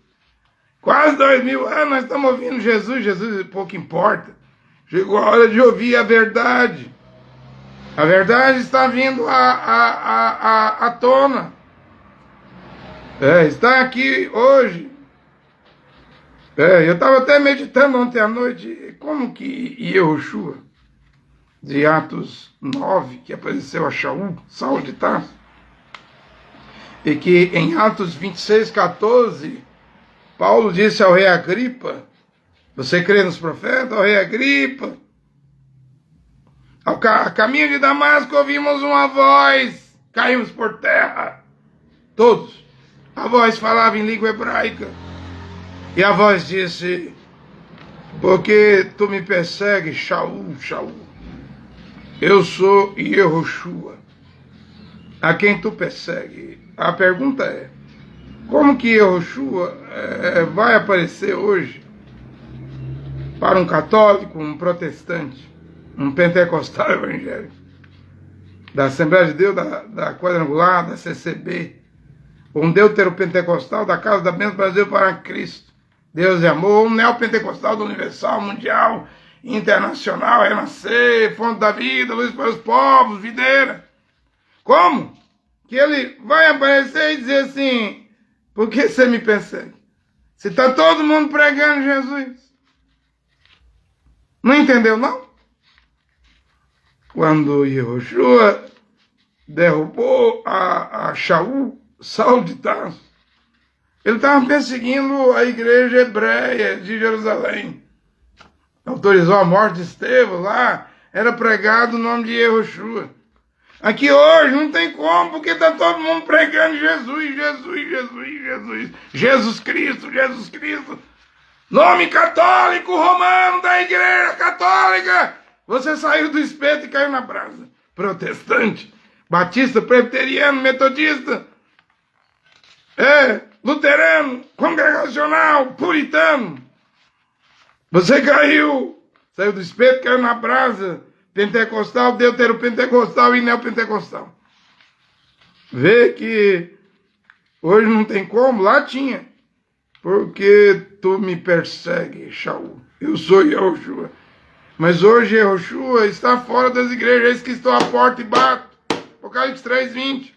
quase 2000 anos, nós estamos ouvindo Jesus. Jesus pouco importa. Chegou a hora de ouvir a verdade. A verdade está vindo à tona. Está aqui hoje. Eu estava até meditando ontem à noite como que Yehoshua, de Atos 9, que apareceu a Saulo de Tarso, e que em Atos 26:14, Paulo disse ao rei Agripa, você crê nos profetas? Ao rei Agripa, a caminho de Damasco ouvimos uma voz, caímos por terra, todos. A voz falava em língua hebraica, e a voz disse, porque tu me persegues, Shaul, Shaul, eu sou Yehoshua, a quem tu persegue. A pergunta é, como que Yehoshua vai aparecer hoje para um católico, um protestante, um pentecostal evangélico? da Assembleia de Deus, da Quadrangular, da CCB, um deuteropentecostal da Casa da Bênção Brasil para Cristo, Deus é amor, um neopentecostal do Universal, Mundial, Internacional, Renascer, Fonte da Vida, Luz para os Povos, Videira. Como? Que ele vai aparecer e dizer assim, por que você me persegue? Se está todo mundo pregando Jesus. Não entendeu, não? Quando Yehoshua derrubou a Saul de Tarso, ele estava perseguindo a igreja hebreia de Jerusalém. Autorizou a morte de Estevão lá, era pregado o nome de Yehoshua. Aqui hoje não tem como, porque está todo mundo pregando Jesus, Jesus, Jesus, Jesus, Jesus Cristo, Jesus Cristo. Nome católico romano da igreja católica. Você saiu do espeto e caiu na brasa. Protestante, batista, presbiteriano, metodista, luterano, congregacional, puritano. Você saiu do espeto, caiu na brasa. Pentecostal, deuteropentecostal e neopentecostal. Vê que hoje não tem como, lá tinha. Porque tu me persegue, Shaul. Eu sou Yehoshua. Mas hoje Yehoshua está fora das igrejas, eis que estou à porta e bato. Apocalipse 3:20.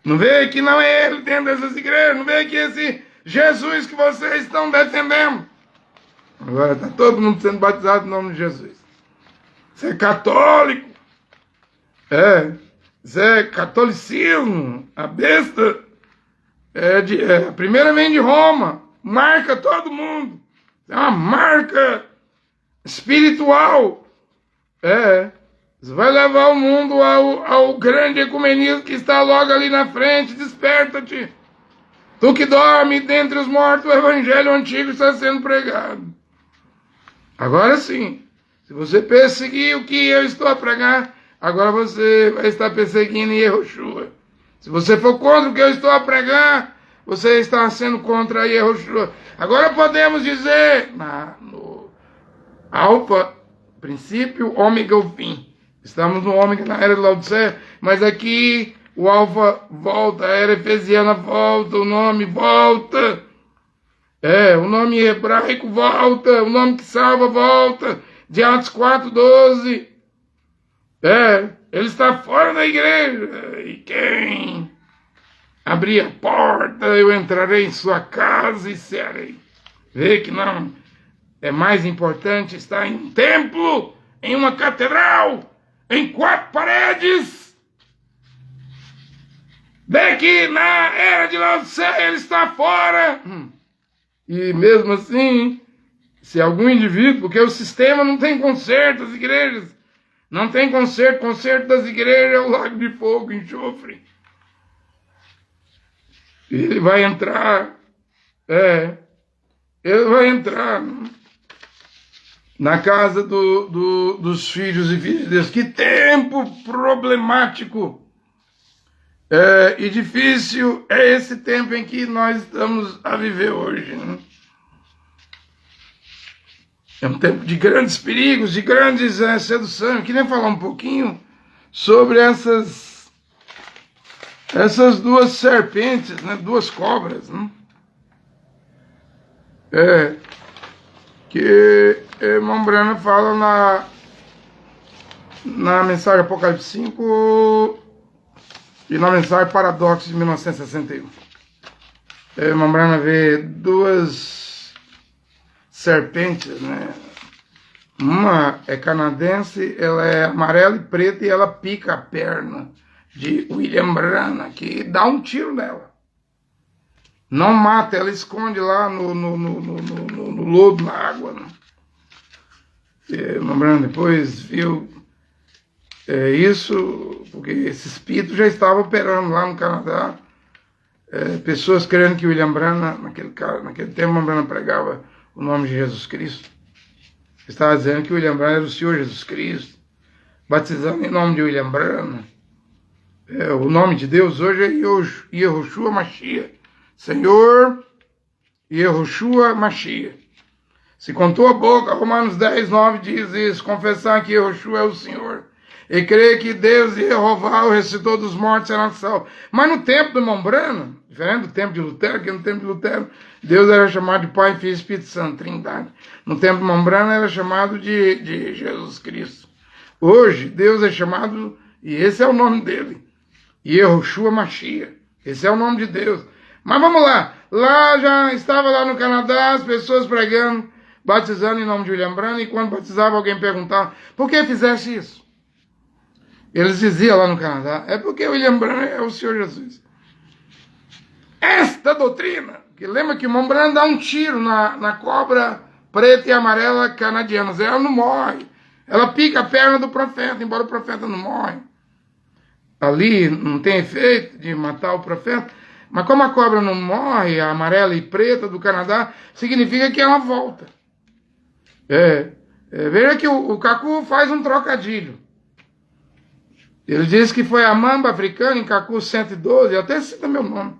Não vê que não é ele dentro dessas igrejas, não vê que esse Jesus que vocês estão defendendo. Agora está todo mundo sendo batizado no nome de Jesus. Isso é católico. Isso é catolicismo. A besta a primeira vem de Roma. Marca todo mundo. É uma marca espiritual. Você vai levar o mundo ao grande ecumenismo que está logo ali na frente. Desperta-te. Tu que dorme dentre os mortos, o evangelho antigo está sendo pregado. Agora sim. Se você perseguir o que eu estou a pregar, agora você vai estar perseguindo Yehoshua. Se você for contra o que eu estou a pregar, você está sendo contra Yehoshua. Agora podemos dizer, no alfa, princípio, ômega, o fim. Estamos no ômega na era de Laodiceia, mas aqui o alfa volta, a era efesiana volta, o nome volta. O nome hebraico volta, o nome que salva volta. De Atos 4:12. Ele está fora da igreja. E quem abrir a porta, eu entrarei em sua casa e cearei. Vê que não. É mais importante estar em um templo, em uma catedral, em 4 paredes. Vê que na era de Laodiceia ele está fora. E mesmo assim, se algum indivíduo, porque o sistema não tem conserto, as igrejas não tem conserto das igrejas é o lago de fogo, enxofre. Ele vai entrar, ele vai entrar na casa dos filhos e filhas de Deus. Que tempo problemático e difícil é esse tempo em que nós estamos a viver hoje, né? É um tempo de grandes perigos, de grandes seduções. Eu queria falar um pouquinho sobre essas 2 serpentes, né? 2 cobras, né? Que irmão Brana fala na mensagem Apocalipse 5 e na mensagem Paradoxo de 1961. Irmão Brana vê 2 serpentes, né? Uma é canadense, ela é amarela e preta e ela pica a perna de William Branham, que dá um tiro nela. Não mata, ela esconde lá no lodo, na água, né? William Branham depois viu isso, porque esse espírito já estava operando lá no Canadá. Pessoas crendo que William Branham, naquele tempo, William Branham pregava o nome de Jesus Cristo. Estava dizendo que William Branham era o Senhor Jesus Cristo, batizando em nome de William Branham. O nome de Deus hoje é Yehoshua Mashiach. Senhor Yehoshua Mashiach. Se com tua boca, Romanos 10:9 diz isso, confessar que Yehoshua é o Senhor, e crê que Deus e Jeová o ressuscitou dos mortos será salvo. Mas no tempo do irmão Branham, diferente do tempo de Lutero, que no tempo de Lutero, Deus era chamado de Pai, Filho e Espírito Santo, Trindade. No tempo do irmão Branham era chamado de Jesus Cristo. Hoje, Deus é chamado, e esse é o nome dele, Yehoshua Mashiach. Esse é o nome de Deus. Mas vamos lá. Lá já estava lá no Canadá, as pessoas pregando, batizando em nome de William Branham, e quando batizava alguém perguntava, por que fizeste isso? Eles diziam lá no Canadá, é porque William Branham é o Senhor Jesus. Esta doutrina, que lembra que o irmão Branham dá um tiro na cobra preta e amarela canadiana, ela não morre. Ela pica a perna do profeta, embora o profeta não morre. Ali não tem efeito de matar o profeta, mas como a cobra não morre, a amarela e preta do Canadá, significa que ela volta. Veja que o Kaku faz um trocadilho. Ele diz que foi a mamba africana em Kaku 112, até cita meu nome.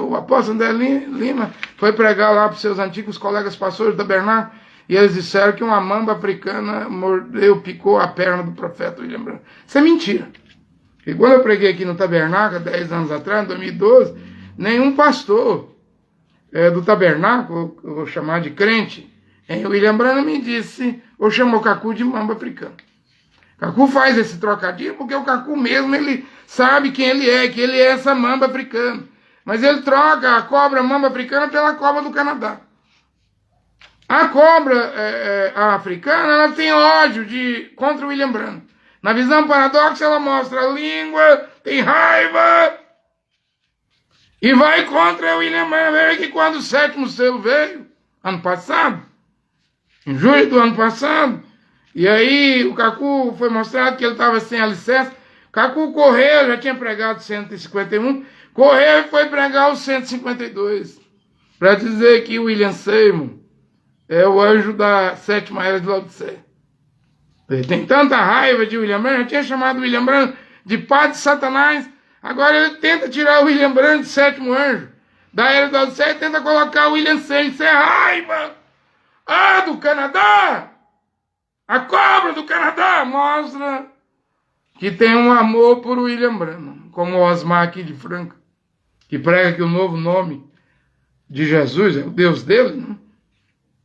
O apóstolo André Lima foi pregar lá para os seus antigos colegas pastores do tabernáculo, e eles disseram que uma mamba africana picou a perna do profeta William Branham. Isso é mentira. E quando eu preguei aqui no tabernáculo, 10 anos atrás, em 2012, nenhum pastor do tabernáculo, eu vou chamar de crente, William Branham me disse, ou chamou o Kaku de mamba africana. Kaku faz esse trocadilho porque o Kaku mesmo, ele sabe quem ele é, que ele é essa mamba africana. Mas ele troca a cobra mamba africana pela cobra do Canadá. A cobra a africana, ela tem ódio contra o William Branham. Na visão paradoxa, ela mostra a língua, tem raiva, e vai contra o William Branham. Veja que quando o 7º selo veio, ano passado, em julho do ano passado, e aí o Kaku foi mostrado que ele estava sem alicerce. O Kaku correu, já tinha pregado 151, correu e foi pregar o 152, para dizer que William Seymour é o anjo da 7ª era de Laodiceia. Ele tem tanta raiva de William Branham, já tinha chamado William Branham de pai de Satanás, agora ele tenta tirar o William Branham de 7º anjo da era de Laodiceia e tenta colocar o William Seymour. Isso é raiva! Do Canadá! A cobra do Canadá mostra que tem um amor por William Branham, como o Osmar aqui de Franca, que prega que o novo nome de Jesus é o Deus dele, né?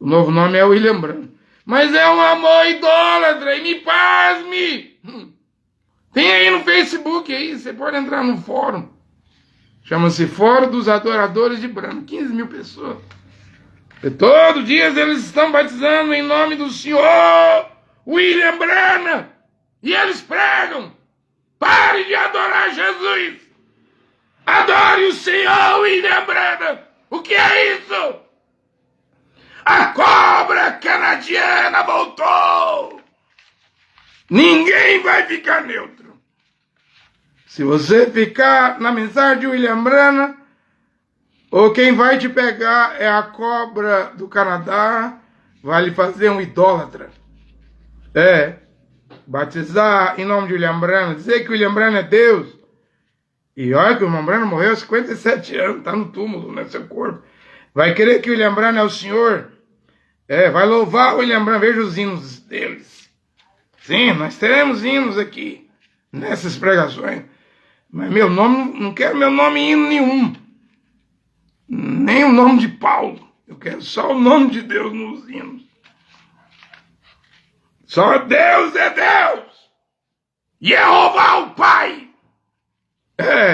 O novo nome é William Branham. Mas é um amor idólatra, e me pasme! Tem aí no Facebook, aí, você pode entrar no fórum. Chama-se Fórum dos Adoradores de Branham, 15 mil pessoas. E todos os dias eles estão batizando em nome do Senhor William Branham. E eles pregam, pare de adorar Jesus. Adore o Senhor William Branham. O que é isso? A cobra canadiana voltou. Ninguém vai ficar neutro. Se você ficar na mensagem de William Branham, ou quem vai te pegar é a cobra do Canadá, vai lhe fazer um idólatra. Batizar em nome de William Branham, dizer que William Branham é Deus. E olha que o William Branham morreu aos 57 anos, está no túmulo, no seu corpo. Vai querer que William Branham é o Senhor. Vai louvar o William Branham, veja os hinos deles. Sim, nós teremos hinos aqui, nessas pregações. Mas meu nome, não quero meu nome em hino nenhum. Nem o nome de Paulo. Eu quero só o nome de Deus nos hinos. Só Deus é Deus. Jeová o Pai.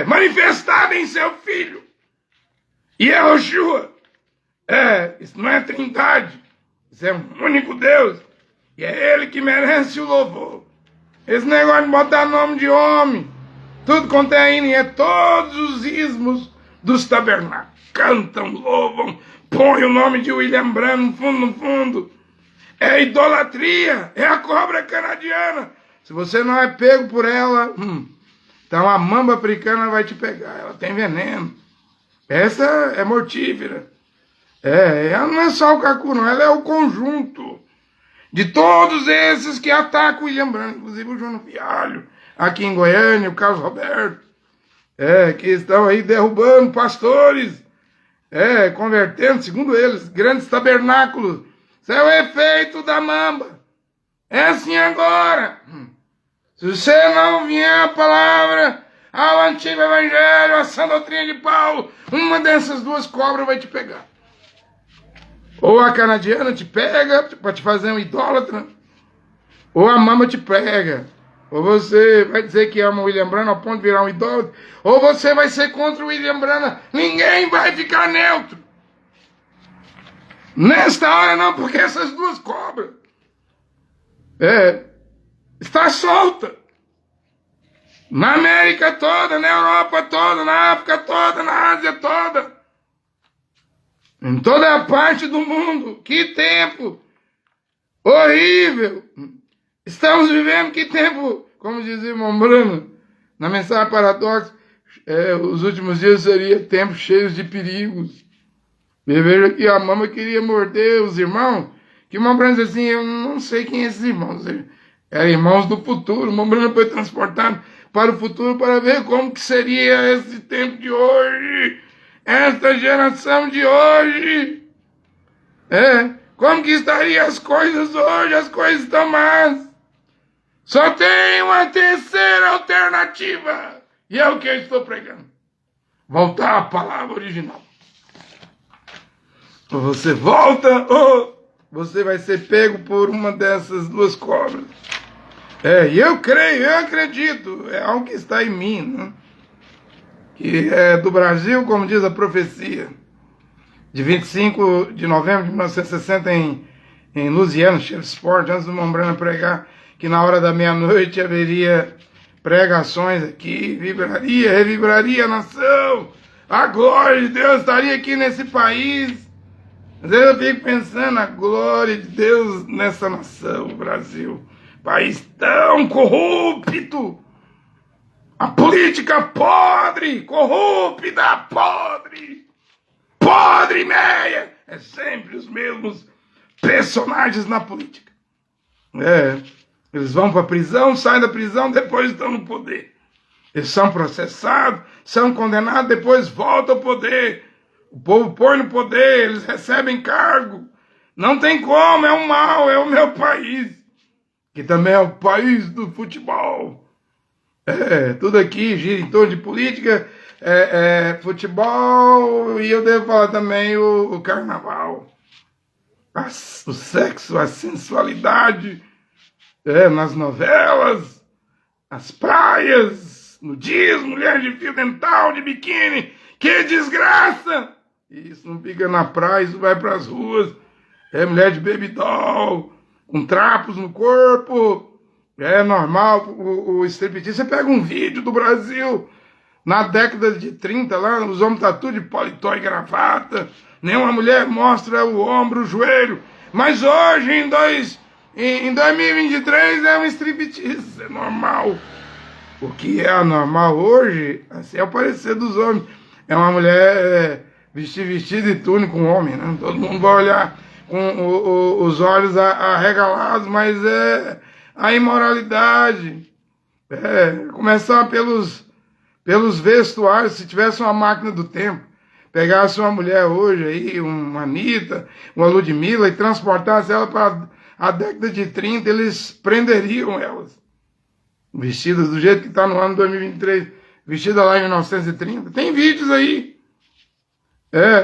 Manifestado em seu Filho. Yehoshua. Isso não é trindade. Isso é um único Deus. E é Ele que merece o louvor. Esse negócio de botar nome de homem, tudo quanto é hino, é todos os ismos dos tabernáculos. Cantam, louvam, põem o nome de William Branham no fundo. É idolatria, é a cobra canadiana. Se você não é pego por ela, então a mamba africana vai te pegar. Ela tem veneno. Essa é mortífera. Ela não é só o Kaku, não. Ela é o conjunto de todos esses que atacam o William Branham. Inclusive o João Fialho, aqui em Goiânia, o Carlos Roberto. Que estão aí derrubando pastores. Convertendo, segundo eles, grandes tabernáculos. Isso é o efeito da mamba. É assim agora. Se você não vier a palavra, ao antigo evangelho, a sã doutrina de Paulo, uma dessas duas cobras vai te pegar. Ou a canadiana te pega para te fazer um idólatra, ou a mama te pega. Ou você vai dizer que ama o William Branham ao ponto de virar um idólatra, ou você vai ser contra o William Branham. Ninguém vai ficar neutro. Nesta hora não, porque essas duas cobras está solta. Na América toda, na Europa toda, na África toda, na Ásia toda. Em toda a parte do mundo. Que tempo horrível. Estamos vivendo que tempo, como dizia o irmão Bruno, na mensagem paradoxa, os últimos dias seriam tempos cheios de perigos. E veja que a mama queria morder os irmãos, que o irmão Bruno disse assim, eu não sei quem é esses irmãos. Eram irmãos do futuro. O irmão Bruno foi transportado para o futuro para ver como que seria esse tempo de hoje, esta geração de hoje. Como que estariam as coisas hoje? As coisas estão más. Só tem uma terceira alternativa. E é o que eu estou pregando. Voltar à palavra original. Ou você volta, ou você vai ser pego por uma dessas duas cobras. E eu creio, eu acredito, é algo que está em mim, né? Que é do Brasil, como diz a profecia, de 25 de novembro de 1960 em Louisiana, Shreveport, antes do irmão Branham pregar, que na hora da meia-noite haveria pregações aqui, revibraria a nação, a glória de Deus estaria aqui nesse país. Às vezes eu fico pensando, a glória de Deus nessa nação, o Brasil, país tão corrupto, a política podre, corrupta, podre meia, é sempre os mesmos personagens na política. Eles vão para a prisão, saem da prisão, depois estão no poder. Eles são processados, são condenados, depois voltam ao poder. O povo põe no poder, eles recebem cargo. Não tem como, é um mal, é o meu país. Que também é o país do futebol. Tudo aqui gira em torno de política, futebol, e eu devo falar também o carnaval. O sexo, a sensualidade, nas novelas, as praias, nudismo, mulher de fio dental, de biquíni. Que desgraça! Isso não fica na praia, isso vai para as ruas. Mulher de baby doll, com trapos no corpo. É normal, o striptease. Você pega um vídeo do Brasil, na década de 30, lá, os homens estão tudo de paletó e gravata. Nenhuma mulher mostra o ombro, o joelho. Mas hoje, em 2023, é um striptease, é normal. O que é anormal hoje, assim, é o parecer dos homens. É uma mulher vestida de túnica com um homem, né? Todo mundo vai olhar com os olhos arregalados, mas é a imoralidade. Começar pelos vestuários. Se tivesse uma máquina do tempo, pegasse uma mulher hoje aí, uma Anitta, uma Ludmilla, e transportasse ela para a década de 30, eles prenderiam elas. Vestidas do jeito que está no ano 2023, vestida lá em 1930. Tem vídeos aí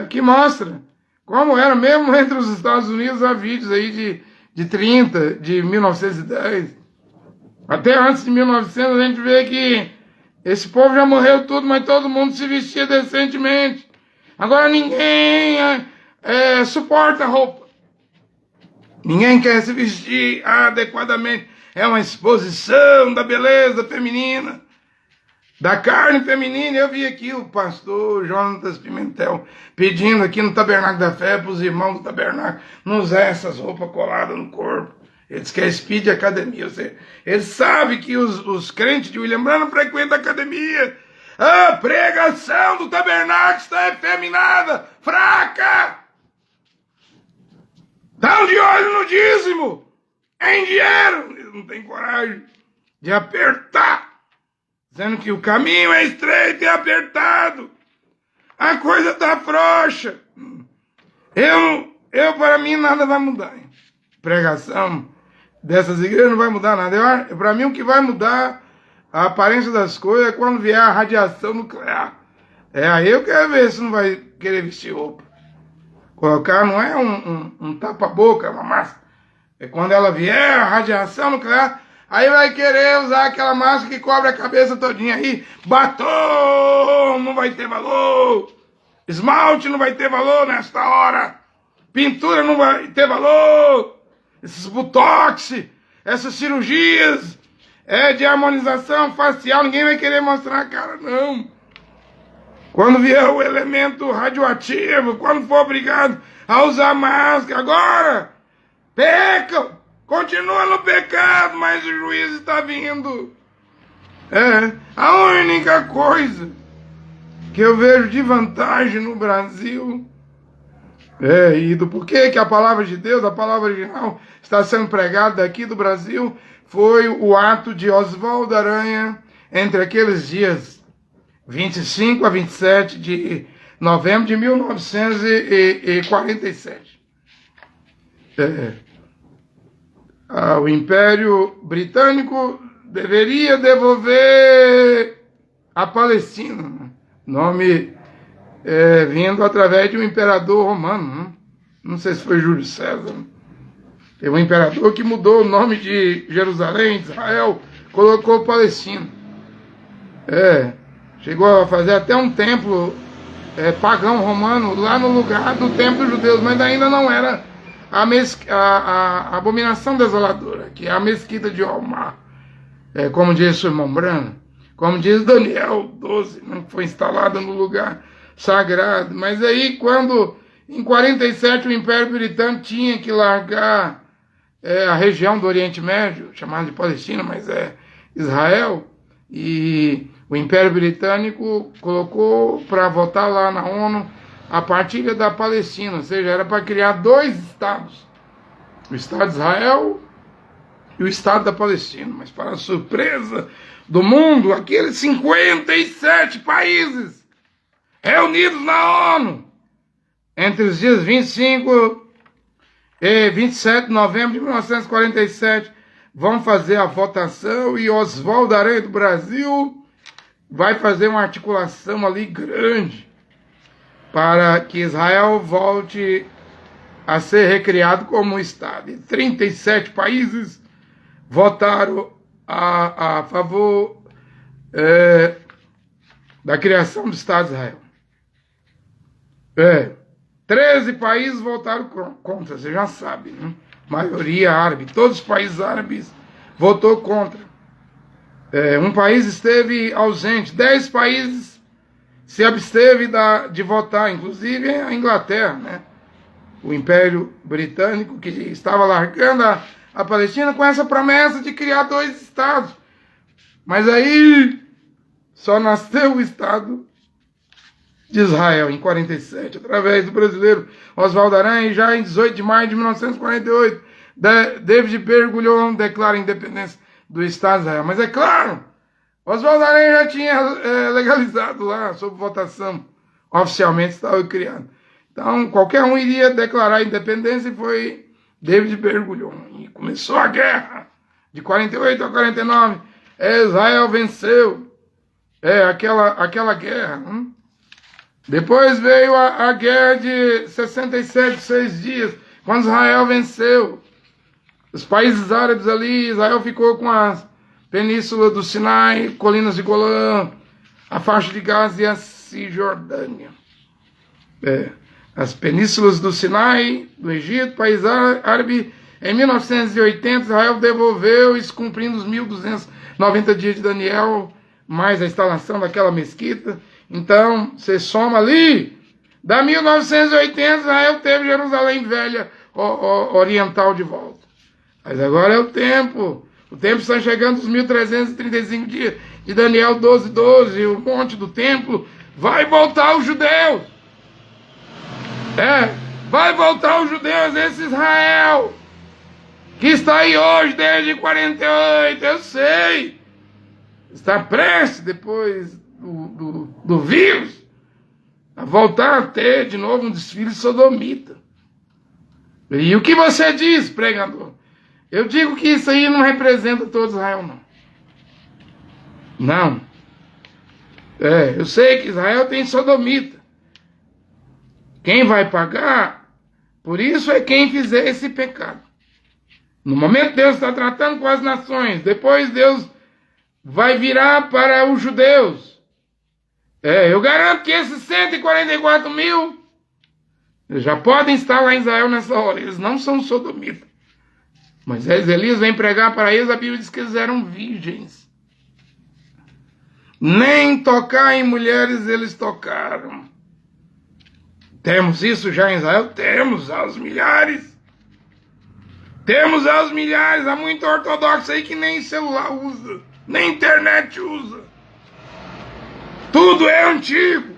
que mostra como era, mesmo entre os Estados Unidos, há vídeos aí de 30, de 1910. Até antes de 1900 a gente vê que esse povo já morreu tudo, mas todo mundo se vestia decentemente. Agora ninguém suporta roupa. Ninguém quer se vestir adequadamente. É uma exposição da beleza feminina, da carne feminina. Eu vi aqui o pastor Jonatas Pimentel pedindo aqui no Tabernáculo da Fé para os irmãos do Tabernáculo não usar essas roupas coladas no corpo. Eles querem speed academia. Eles sabem que os crentes de William Branham frequentam a academia. A pregação do Tabernáculo está efeminada, fraca. Estão de olho no dízimo, em dinheiro. Eles não têm coragem de apertar, dizendo que o caminho é estreito e apertado. A coisa está frouxa. Para mim, nada vai mudar. Pregação dessas igrejas não vai mudar nada. Para mim, o que vai mudar a aparência das coisas é quando vier a radiação nuclear. Aí eu quero ver se não vai querer vestir roupa. Colocar não é um tapa-boca, é uma máscara. É quando ela vier a radiação nuclear, aí vai querer usar aquela máscara que cobre a cabeça todinha aí. Batom não vai ter valor. Esmalte não vai ter valor nesta hora. Pintura não vai ter valor. Esses botox, essas cirurgias de harmonização facial, ninguém vai querer mostrar a cara, não. Quando vier o elemento radioativo, quando for obrigado a usar máscara, agora pecam, continua no pecado, mas o juízo está vindo. A única coisa que eu vejo de vantagem no Brasil e do porquê que a palavra de Deus, a palavra original, está sendo pregada daqui do Brasil, foi o ato de Oswaldo Aranha entre aqueles dias 25 a 27 de novembro de 1947. O Império Britânico deveria devolver a Palestina, nome vindo através de um imperador romano, não sei se foi Júlio César. Teve um imperador que mudou o nome de Jerusalém, Israel, colocou Palestina. Chegou a fazer até um templo pagão romano lá no lugar do templo dos judeus, mas ainda não era a abominação desoladora, que é a mesquita de Omar, como diz o irmão Brano, como diz Daniel 12, que foi instalada no lugar sagrado. Mas aí, quando em 47 o Império Britânico tinha que largar a região do Oriente Médio, chamada de Palestina, mas é Israel, e o Império Britânico colocou para votar lá na ONU a partilha da Palestina, ou seja, era para criar dois estados, o Estado de Israel e o Estado da Palestina. Mas para a surpresa do mundo, aqueles 57 países reunidos na ONU entre os dias 25 e 27 de novembro de 1947 vão fazer a votação, e Oswaldo Aranha do Brasil vai fazer uma articulação ali grande para que Israel volte a ser recriado como um Estado. E 37 países votaram a favor da criação do Estado de Israel. 13 países votaram contra, você já sabe, né? Maioria árabe, todos os países árabes votou contra. Um país esteve ausente, 10 países se absteve de votar, inclusive a Inglaterra, né? O Império Britânico, que estava largando a Palestina com essa promessa de criar dois estados. Mas aí só nasceu o Estado de Israel em 47, através do brasileiro Oswaldo Aranha, e já em 18 de maio de 1948, David Ben-Gurion declara a independência do Estado de Israel. Mas é claro, Oswaldo Aranha já tinha legalizado lá, sob votação, oficialmente estava criado. Então, qualquer um iria declarar a independência, e foi David Ben-Gurion. E começou a guerra, de 48 a 49, Israel venceu, aquela guerra. Depois veio a guerra de 67, 6 dias, quando Israel venceu. Os países árabes ali, Israel ficou com as penínsulas do Sinai, colinas de Golã, a faixa de Gaza e a Cisjordânia. As penínsulas do Sinai, do Egito, país árabe. Em 1980, Israel devolveu, isso cumprindo os 1.290 dias de Daniel, mais a instalação daquela mesquita. Então, você soma ali, da 1980, Israel teve Jerusalém Velha Oriental de volta. Mas agora é o tempo está chegando os 1.335 dias de Daniel 12:12, o monte do templo, vai voltar os judeus. Vai voltar os judeus, esse Israel, que está aí hoje desde 48, eu sei, está prestes, depois do vírus, a voltar a ter de novo um desfile sodomita. E o que você diz, pregador? Eu digo que isso aí não representa todo Israel, não. Não. Eu sei que Israel tem sodomita. Quem vai pagar, por isso é quem fizer esse pecado. No momento Deus está tratando com as nações, depois Deus vai virar para os judeus. Eu garanto que esses 144 mil já podem estar lá em Israel nessa hora. Eles não são sodomitas. Moisés e Elias vêm pregar para eles, a Bíblia diz que eles eram virgens. Nem tocar em mulheres eles tocaram. Temos isso já em Israel? Temos, aos milhares. Temos aos milhares. Há muito ortodoxo aí que nem celular usa, nem internet usa. Tudo é antigo.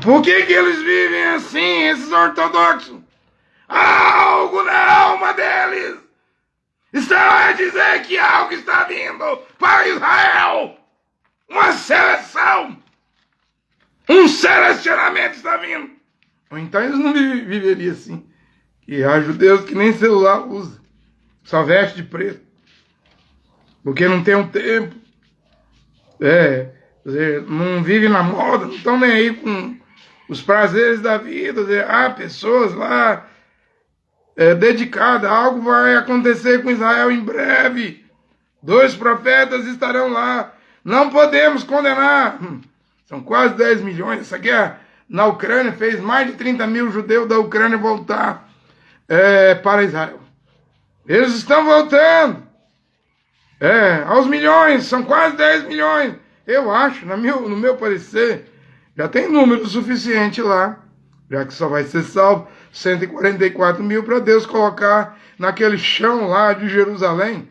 Por que eles vivem assim, esses ortodoxos? Algo na alma deles está a dizer que algo está vindo para Israel. Uma seleção. Um selecionamento está vindo. Ou então eles não viveriam assim. E há judeus que nem celular usa. Só veste de preto. Porque não tem um tempo. Não vive na moda. Não estão nem aí com os prazeres da vida. Há pessoas lá dedicadas. Algo vai acontecer com Israel em breve. 2 profetas estarão lá. Não podemos condenar. São quase 10 milhões. Essa guerra na Ucrânia fez mais de 30 mil judeus da Ucrânia voltar para Israel. Eles estão voltando. Aos milhões. São quase 10 milhões. Eu acho, no meu parecer, já tem número suficiente lá. Já que só vai ser salvo 144 mil para Deus colocar naquele chão lá de Jerusalém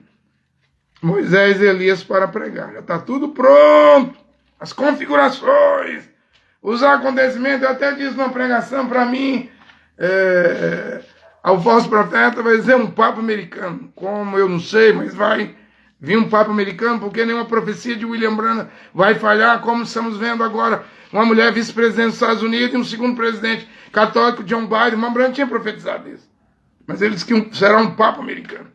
Moisés e Elias para pregar. Já está tudo pronto. As configurações, os acontecimentos. Eu até disse numa pregação para mim, ao falso profeta vai ser um papa americano. Como eu não sei, mas vai vir um papa americano, porque nenhuma profecia de William Branham vai falhar, como estamos vendo agora. Uma mulher vice-presidente dos Estados Unidos e um segundo presidente católico, John Biden. William Branham tinha profetizado isso. Mas ele disse que será um papa americano.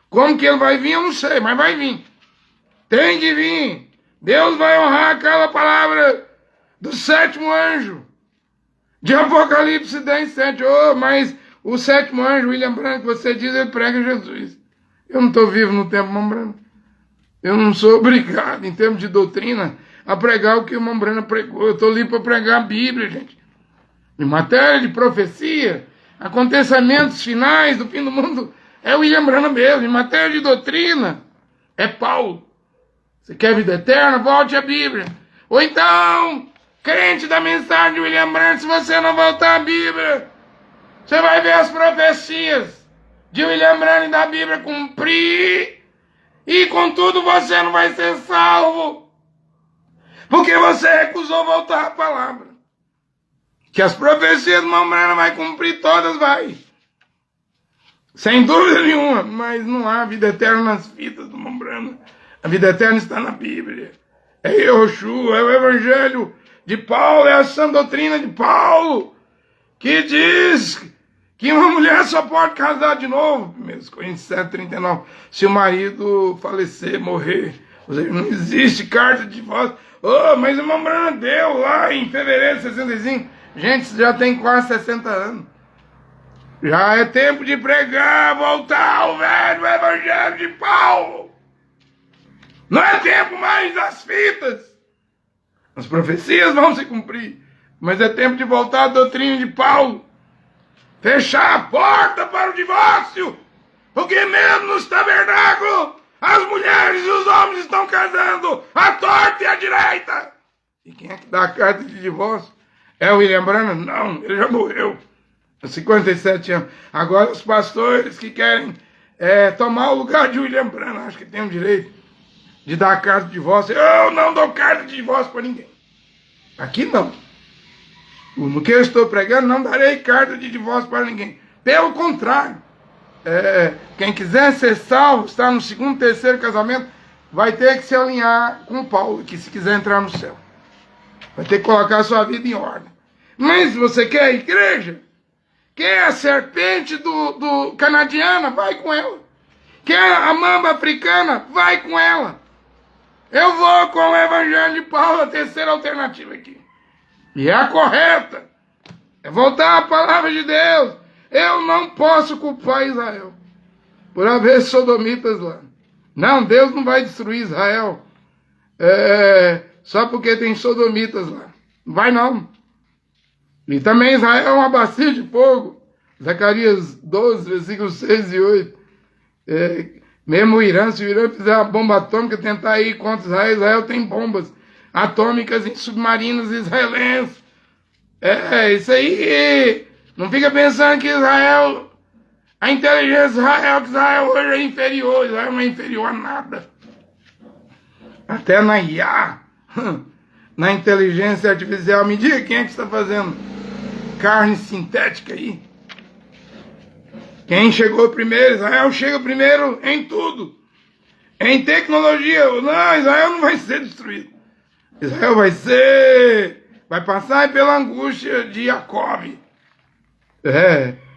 Como que ele vai vir, eu não sei, mas vai vir. Tem que vir. Deus vai honrar aquela palavra do 7º anjo. De Apocalipse 10, 7. Mas o 7º anjo, William Branham, que você diz, ele prega Jesus. Eu não estou vivo no tempo William Branham. Eu não sou obrigado, em termos de doutrina, a pregar o que o William Branham pregou. Eu estou ali para pregar a Bíblia, gente. Em matéria de profecia, acontecimentos finais do fim do mundo, é o William Branham mesmo. Em matéria de doutrina, é Paulo. Você quer vida eterna? Volte à Bíblia. Ou então, crente da mensagem de William Branham, se você não voltar à Bíblia, você vai ver as profecias de William Branham da Bíblia cumprir, e contudo você não vai ser salvo, porque você recusou voltar à palavra. Que as profecias do William Branham vai cumprir todas, vai. Sem dúvida nenhuma, mas não há vida eterna nas fitas do William Branham. A vida eterna está na Bíblia. É Yehoshua, é o Evangelho de Paulo, é a sã doutrina de Paulo, que diz que uma mulher só pode casar de novo, 1 Coríntios 7:39, se o marido falecer, morrer. Ou seja, não existe carta de divórcio. Mas o William Branham deu lá em fevereiro de 65. Gente, já tem quase 60 anos. Já é tempo de pregar, voltar ao velho Evangelho de Paulo. Não é tempo mais das fitas. As profecias vão se cumprir, mas é tempo de voltar à doutrina de Paulo. Fechar a porta para o divórcio, porque mesmo nos tabernáculos, as mulheres e os homens estão casando à torta e à direita. E quem é que dá a carta de divórcio? É o William Branham? Não, ele já morreu. Há 57 anos. Agora os pastores que querem tomar o lugar de William Branham, acho que tem o direito de dar a carta de divórcio. Eu não dou carta de divórcio para ninguém. Aqui não. No que eu estou pregando, não darei carta de divórcio para ninguém. Pelo contrário. Quem quiser ser salvo, estar no 2º, 3º casamento, vai ter que se alinhar com Paulo, que se quiser entrar no céu. Vai ter que colocar a sua vida em ordem. Mas se você quer a igreja, quer a serpente do canadiana, vai com ela. Quer a mamba africana? Vai com ela. Eu vou com o evangelho de Paulo, a terceira alternativa aqui. E é a correta. É voltar à palavra de Deus. Eu não posso culpar Israel por haver sodomitas lá. Não, Deus não vai destruir Israel só porque tem sodomitas lá. Não vai não. E também Israel é uma bacia de fogo. Zacarias 12, versículos 6 e 8. Mesmo o Irã, se o Irã fizer uma bomba atômica, tentar ir contra Israel, Israel tem bombas atômicas em submarinos israelenses. Isso aí. Não fica pensando que Israel, a inteligência de Israel, que Israel hoje é inferior. Israel não é inferior a nada. Até na IA, na inteligência artificial. Me diga quem é que está fazendo carne sintética aí. Quem chegou primeiro? Israel chega primeiro em tudo. Em tecnologia. Não, Israel não vai ser destruído. Israel vai passar pela angústia de Jacob.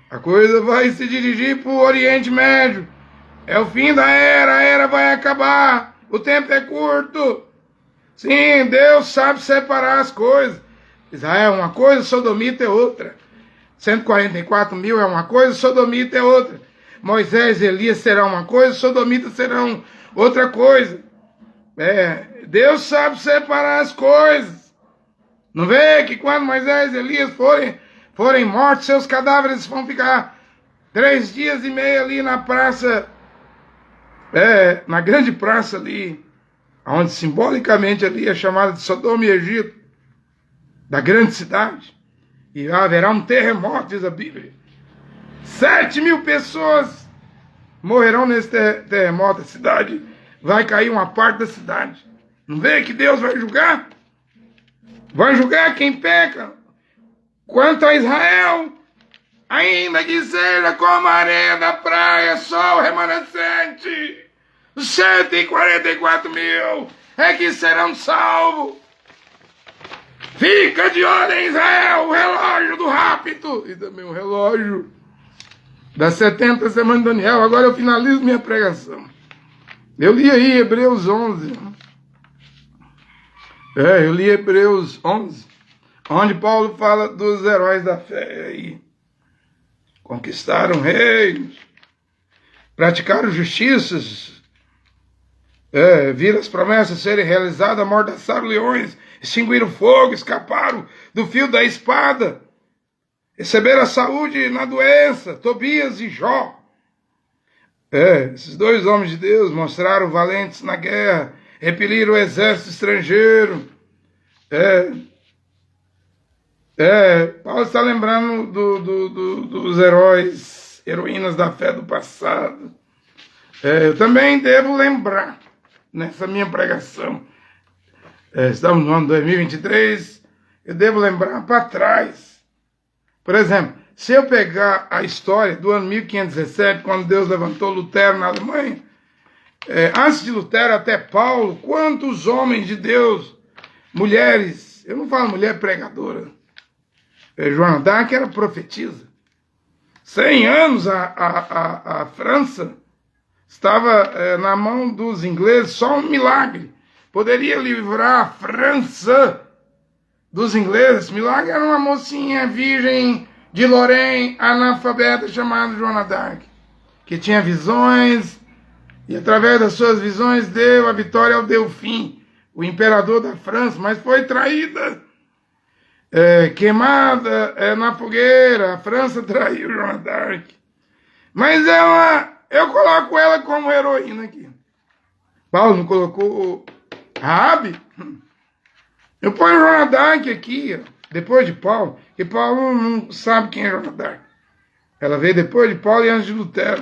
A coisa vai se dirigir para o Oriente Médio. É o fim da era, a era vai acabar. O tempo é curto. Sim, Deus sabe separar as coisas. Israel é uma coisa, Sodomita é outra. 144 mil é uma coisa, Sodomita é outra. Moisés e Elias serão uma coisa, Sodomita serão outra coisa. Deus sabe separar as coisas. Não vê que quando Moisés e Elias forem mortos, seus cadáveres vão ficar 3 dias e meio ali na praça, na grande praça ali, onde simbolicamente ali é chamada de Sodoma e Egito, da grande cidade. E haverá um terremoto, diz a Bíblia. 7.000 pessoas morrerão nesse terremoto. A cidade vai cair, uma parte da cidade. Não vê que Deus vai julgar? Vai julgar quem peca. Quanto a Israel, ainda que seja como a areia da praia, só o remanescente, 144 mil é que serão salvos. Fica de olho em Israel, o relógio do rapto. E também o relógio das 70 semanas de Daniel. Agora eu finalizo minha pregação. Eu li aí Hebreus 11. Eu li Hebreus 11. Onde Paulo fala dos heróis da fé aí. Conquistaram reinos. Praticaram justiças. Viram as promessas serem realizadas, amordaçaram leões, extinguiram fogo, escaparam do fio da espada, receberam a saúde na doença, Tobias e Jó. Esses 2 homens de Deus mostraram valentes na guerra, repeliram o exército estrangeiro. Paulo está lembrando dos heróis, heroínas da fé do passado. Eu também devo lembrar, nessa minha pregação, estamos no ano 2023, eu devo lembrar para trás. Por exemplo, se eu pegar a história do ano 1517, quando Deus levantou Lutero na Alemanha, antes de Lutero até Paulo, quantos homens de Deus, mulheres, eu não falo mulher pregadora, Joana d'Arc era profetisa. 100 anos a França estava na mão dos ingleses, só um milagre poderia livrar a França dos ingleses. Milagre era uma mocinha virgem de Lorraine, analfabeta, chamada Joana d'Arc, que tinha visões, e através das suas visões deu a vitória ao Delfim, o imperador da França, mas foi traída, queimada na fogueira. A França traiu Joana d'Arc. Mas eu coloco ela como heroína aqui. Paulo não colocou Raabe? Eu ponho Joana d'Arc aqui, depois de Paulo, porque Paulo não sabe quem é Joana d'Arc. Ela veio depois de Paulo e antes de Lutero.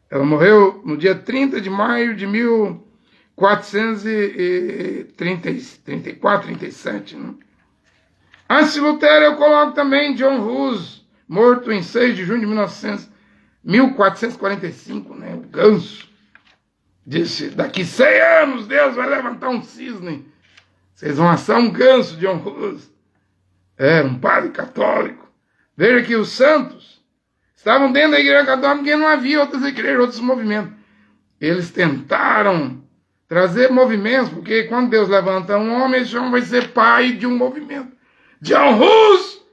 Ela morreu no dia 30 de maio de 1434, 37. Antes de Lutero eu coloco também John Hus, morto em 6 de junho de 1445, o ganso. Disse, daqui 100 anos Deus vai levantar um cisne. Vocês vão assar um ganso, John Hus. Um padre católico. Veja que os santos estavam dentro da igreja católica porque não havia outras igrejas, outros movimentos. Eles tentaram trazer movimentos, porque quando Deus levanta um homem, esse homem vai ser pai de um movimento. John Hus,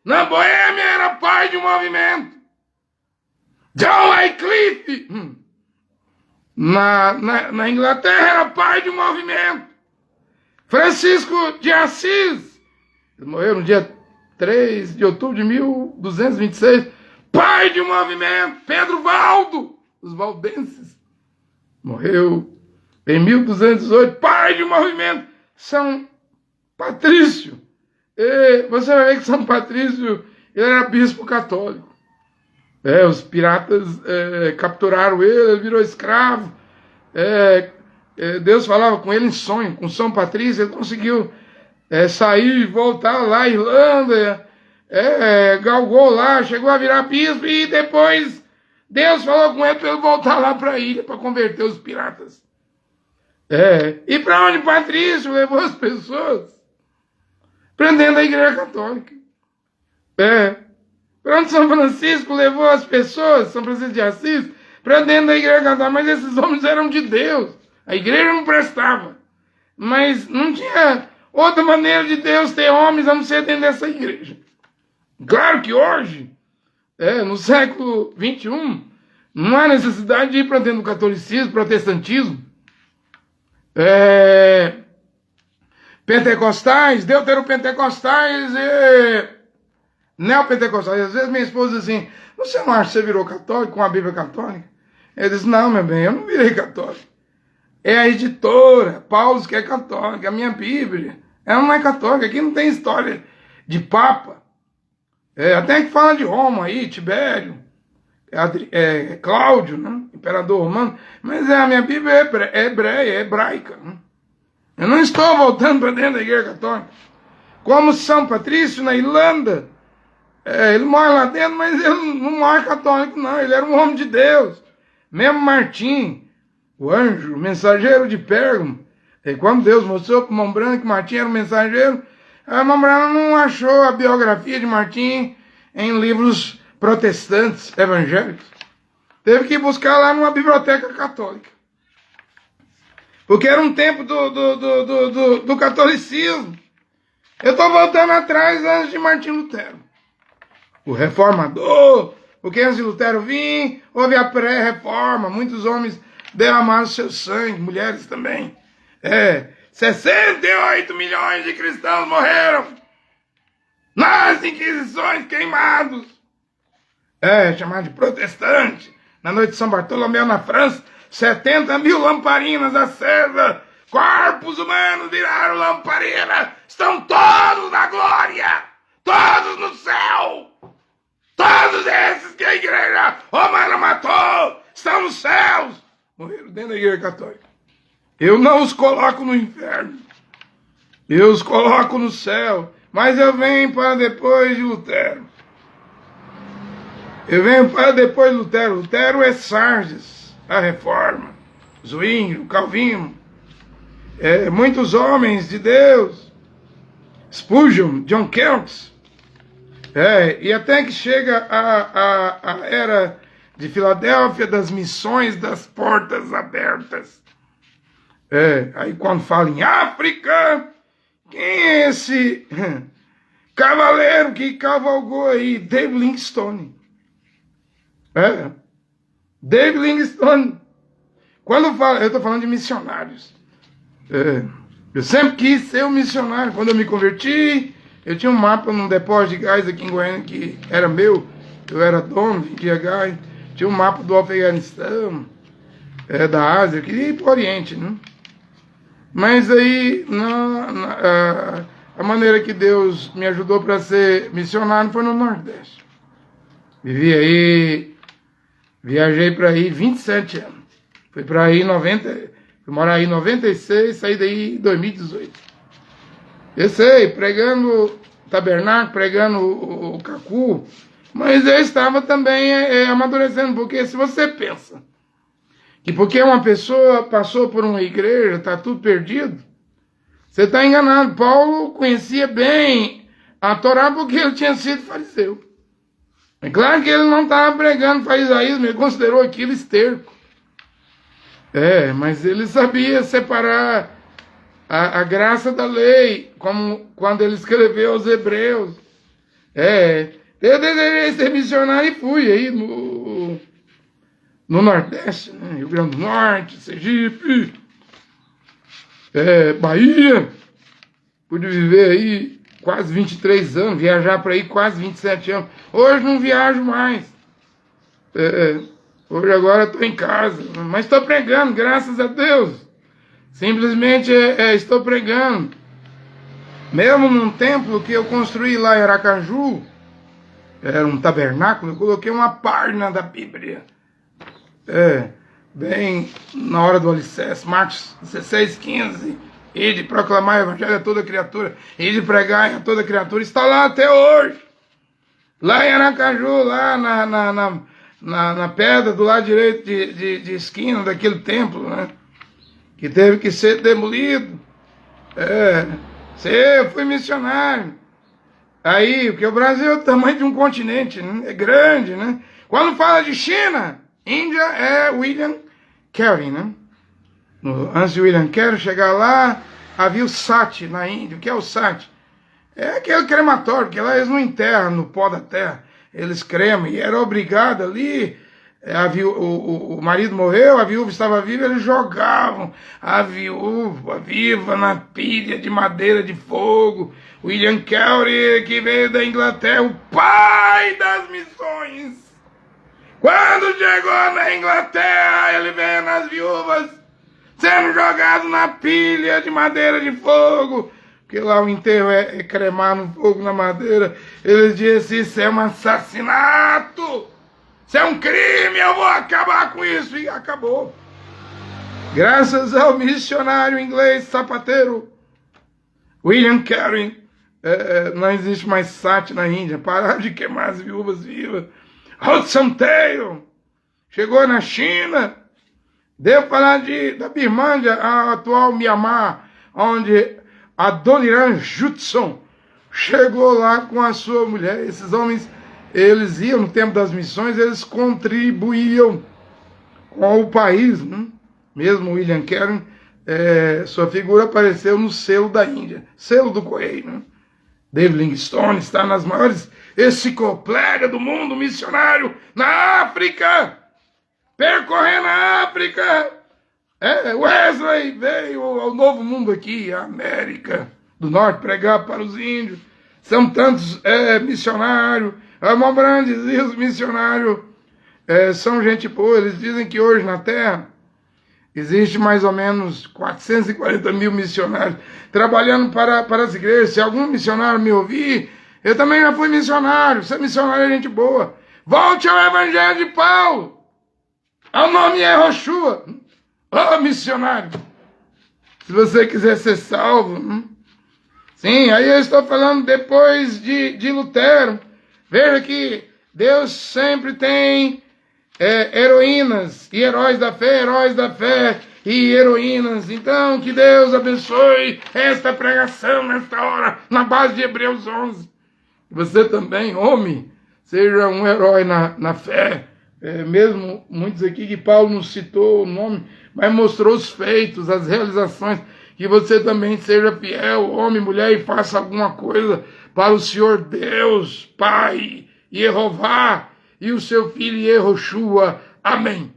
na Boêmia, era pai de um movimento. John Wycliffe, na Inglaterra, era pai de um movimento. Francisco de Assis, ele morreu no dia 3 de outubro de 1226, pai de um movimento. Pedro Valdo, os valdenses, morreu em 1218, pai de um movimento. São Patrício, você vai ver que São Patrício ele era bispo católico. Os piratas capturaram ele virou escravo. Deus falava com ele em sonho, com São Patrício, ele conseguiu sair e voltar lá à Irlanda, galgou lá, chegou a virar bispo e depois Deus falou com ele para ele voltar lá para a ilha para converter os piratas. E para onde Patrício levou as pessoas? Prendendo a igreja católica. Para onde São Francisco levou as pessoas, São Francisco de Assis, prendendo a igreja católica. Mas esses homens eram de Deus. A igreja não prestava. Mas não tinha outra maneira de Deus ter homens a não ser dentro dessa igreja. Claro que hoje, no século XXI, não há necessidade de ir para dentro do catolicismo, protestantismo, pentecostais, deuteropentecostais e neopentecostais. Às vezes minha esposa diz assim, você não acha que você virou católico com a Bíblia católica? Eu disse, não, meu bem, eu não virei católico. É a editora, Paulo, que é católica, a minha Bíblia. Ela não é católica, aqui não tem história de Papa. Até que fala de Roma aí, Tibério, Cláudio, né? Imperador romano. Mas a minha Bíblia é hebreia, é hebraica. Né? Eu não estou voltando para dentro da igreja católica. Como São Patrício, na Irlanda, ele morre lá dentro, mas ele não morre católico, não. Ele era um homem de Deus. Mesmo Martim, o anjo, o mensageiro de Pérgamo, quando Deus mostrou para Mão Branca que Martim era um mensageiro, a Mão Branca não achou a biografia de Martim em livros protestantes, evangélicos. Teve que buscar lá numa biblioteca católica. Porque era um tempo do catolicismo. Eu estou voltando atrás antes de Martim Lutero. O reformador, porque antes de Lutero vir, houve a pré-reforma, muitos homens derramaram seu sangue, mulheres também. 68 milhões de cristãos morreram nas inquisições, queimados. Chamado de protestante. Na noite de São Bartolomeu, na França, 70 mil lamparinas acesas, corpos humanos viraram lamparina, estão todos na glória, todos no céu. Todos esses que a igreja romana matou estão nos céus. Morreram dentro da igreja católica. Eu não os coloco no inferno. Eu os coloco no céu. Mas eu venho para depois de Lutero. Eu venho para depois de Lutero. Lutero é Sardes, a Reforma. Zwinglio, Calvino. Muitos homens de Deus. Spurgeon, John Kelps. E até que chega a era de Filadélfia, das missões das portas abertas. Aí quando fala em África, quem é esse cavaleiro que cavalgou aí? David Livingstone. David Livingstone. Quando eu falo, eu estou falando de missionários. Eu sempre quis ser um missionário. Quando eu me converti, eu tinha um mapa num depósito de gás aqui em Goiânia que era meu. Eu era dono, vendia gás. Tinha um mapa do Afeganistão, da Ásia. Eu queria ir para o Oriente, né? Mas aí, a maneira que Deus me ajudou para ser missionário foi no Nordeste. Vivi aí, viajei para aí 27 anos. Fui para aí fui morar aí em 96, saí daí em 2018. Eu sei, pregando tabernáculo, pregando o cacu, mas eu estava também amadurecendo, porque se você pensa que porque uma pessoa passou por uma igreja, está tudo perdido, você está enganado. Paulo conhecia bem a Torá porque ele tinha sido fariseu. É claro que ele não estava pregando farisaísmo, ele considerou aquilo esterco. Mas ele sabia separar a graça da lei, como quando ele escreveu aos Hebreus. Eu deveria ser missionário e fui aí no Nordeste, né? Rio Grande do Norte, Sergipe, Bahia. Pude viver aí quase 23 anos, viajar para aí quase 27 anos. Hoje não viajo mais. Hoje agora estou em casa, mas estou pregando, graças a Deus. Simplesmente estou pregando. Mesmo num templo que eu construí lá em Aracaju, era um tabernáculo, eu coloquei uma página da Bíblia. Bem na hora do alicerce, Marcos 16:15, e de proclamar o evangelho a toda criatura, e de pregar a toda criatura, está lá até hoje. Lá em Aracaju, lá na pedra do lado direito de esquina daquele templo, né? Que teve que ser demolido. Eu fui missionário. Aí, porque o Brasil é o tamanho de um continente, né? É grande, né? Quando fala de China, Índia é William Carey, né? Antes de William Carey chegar lá, havia o Sati na Índia. O que é o Sati? É aquele crematório, porque lá eles não enterram no pó da terra, eles cremam, e era obrigado ali, o marido morreu, a viúva estava viva, eles jogavam a viúva viva na pilha de madeira de fogo. William Carey, que veio da Inglaterra, o pai das missões, quando chegou na Inglaterra, ele veio nas viúvas, sendo jogado na pilha de madeira de fogo, porque lá o enterro é cremar no fogo, na madeira. Ele disse: isso é um assassinato, isso é um crime, eu vou acabar com isso. E acabou. Graças ao missionário inglês sapateiro William Carey, não existe mais Sati na Índia. Pararam de queimar as viúvas vivas. Hudson Taylor chegou na China. Devo falar da Birmândia, a atual Mianmar, onde Adoniran Judson chegou lá com a sua mulher. Esses homens, eles iam no tempo das missões, eles contribuíam com o país, né? Mesmo William Carey, sua figura apareceu no selo da Índia, selo do correio, né? David Livingstone está nas maiores enciclopédias do mundo missionário na África, percorrendo a África. Wesley veio ao novo mundo aqui, a América do Norte, pregar para os índios. São tantos missionários. A irmã Brandes e os missionários são gente boa. Eles dizem que hoje na Terra existe mais ou menos 440 mil missionários trabalhando para as igrejas. Se algum missionário me ouvir, eu também já fui missionário. Ser missionário é gente boa. Volte ao Evangelho de Paulo. O nome é Yoshua. Missionário. Se você quiser ser salvo. Sim, aí eu estou falando depois de Lutero. Veja que Deus sempre tem heroínas e heróis da fé e heroínas. Então, que Deus abençoe esta pregação nesta hora, na base de Hebreus 11. Você também, homem, seja um herói na fé. Mesmo muitos aqui que Paulo não citou o nome, mas mostrou os feitos, as realizações. Que você também seja fiel, homem, mulher, e faça alguma coisa para o Senhor Deus, Pai, Jeová, e o seu filho Yehoshua. Amém.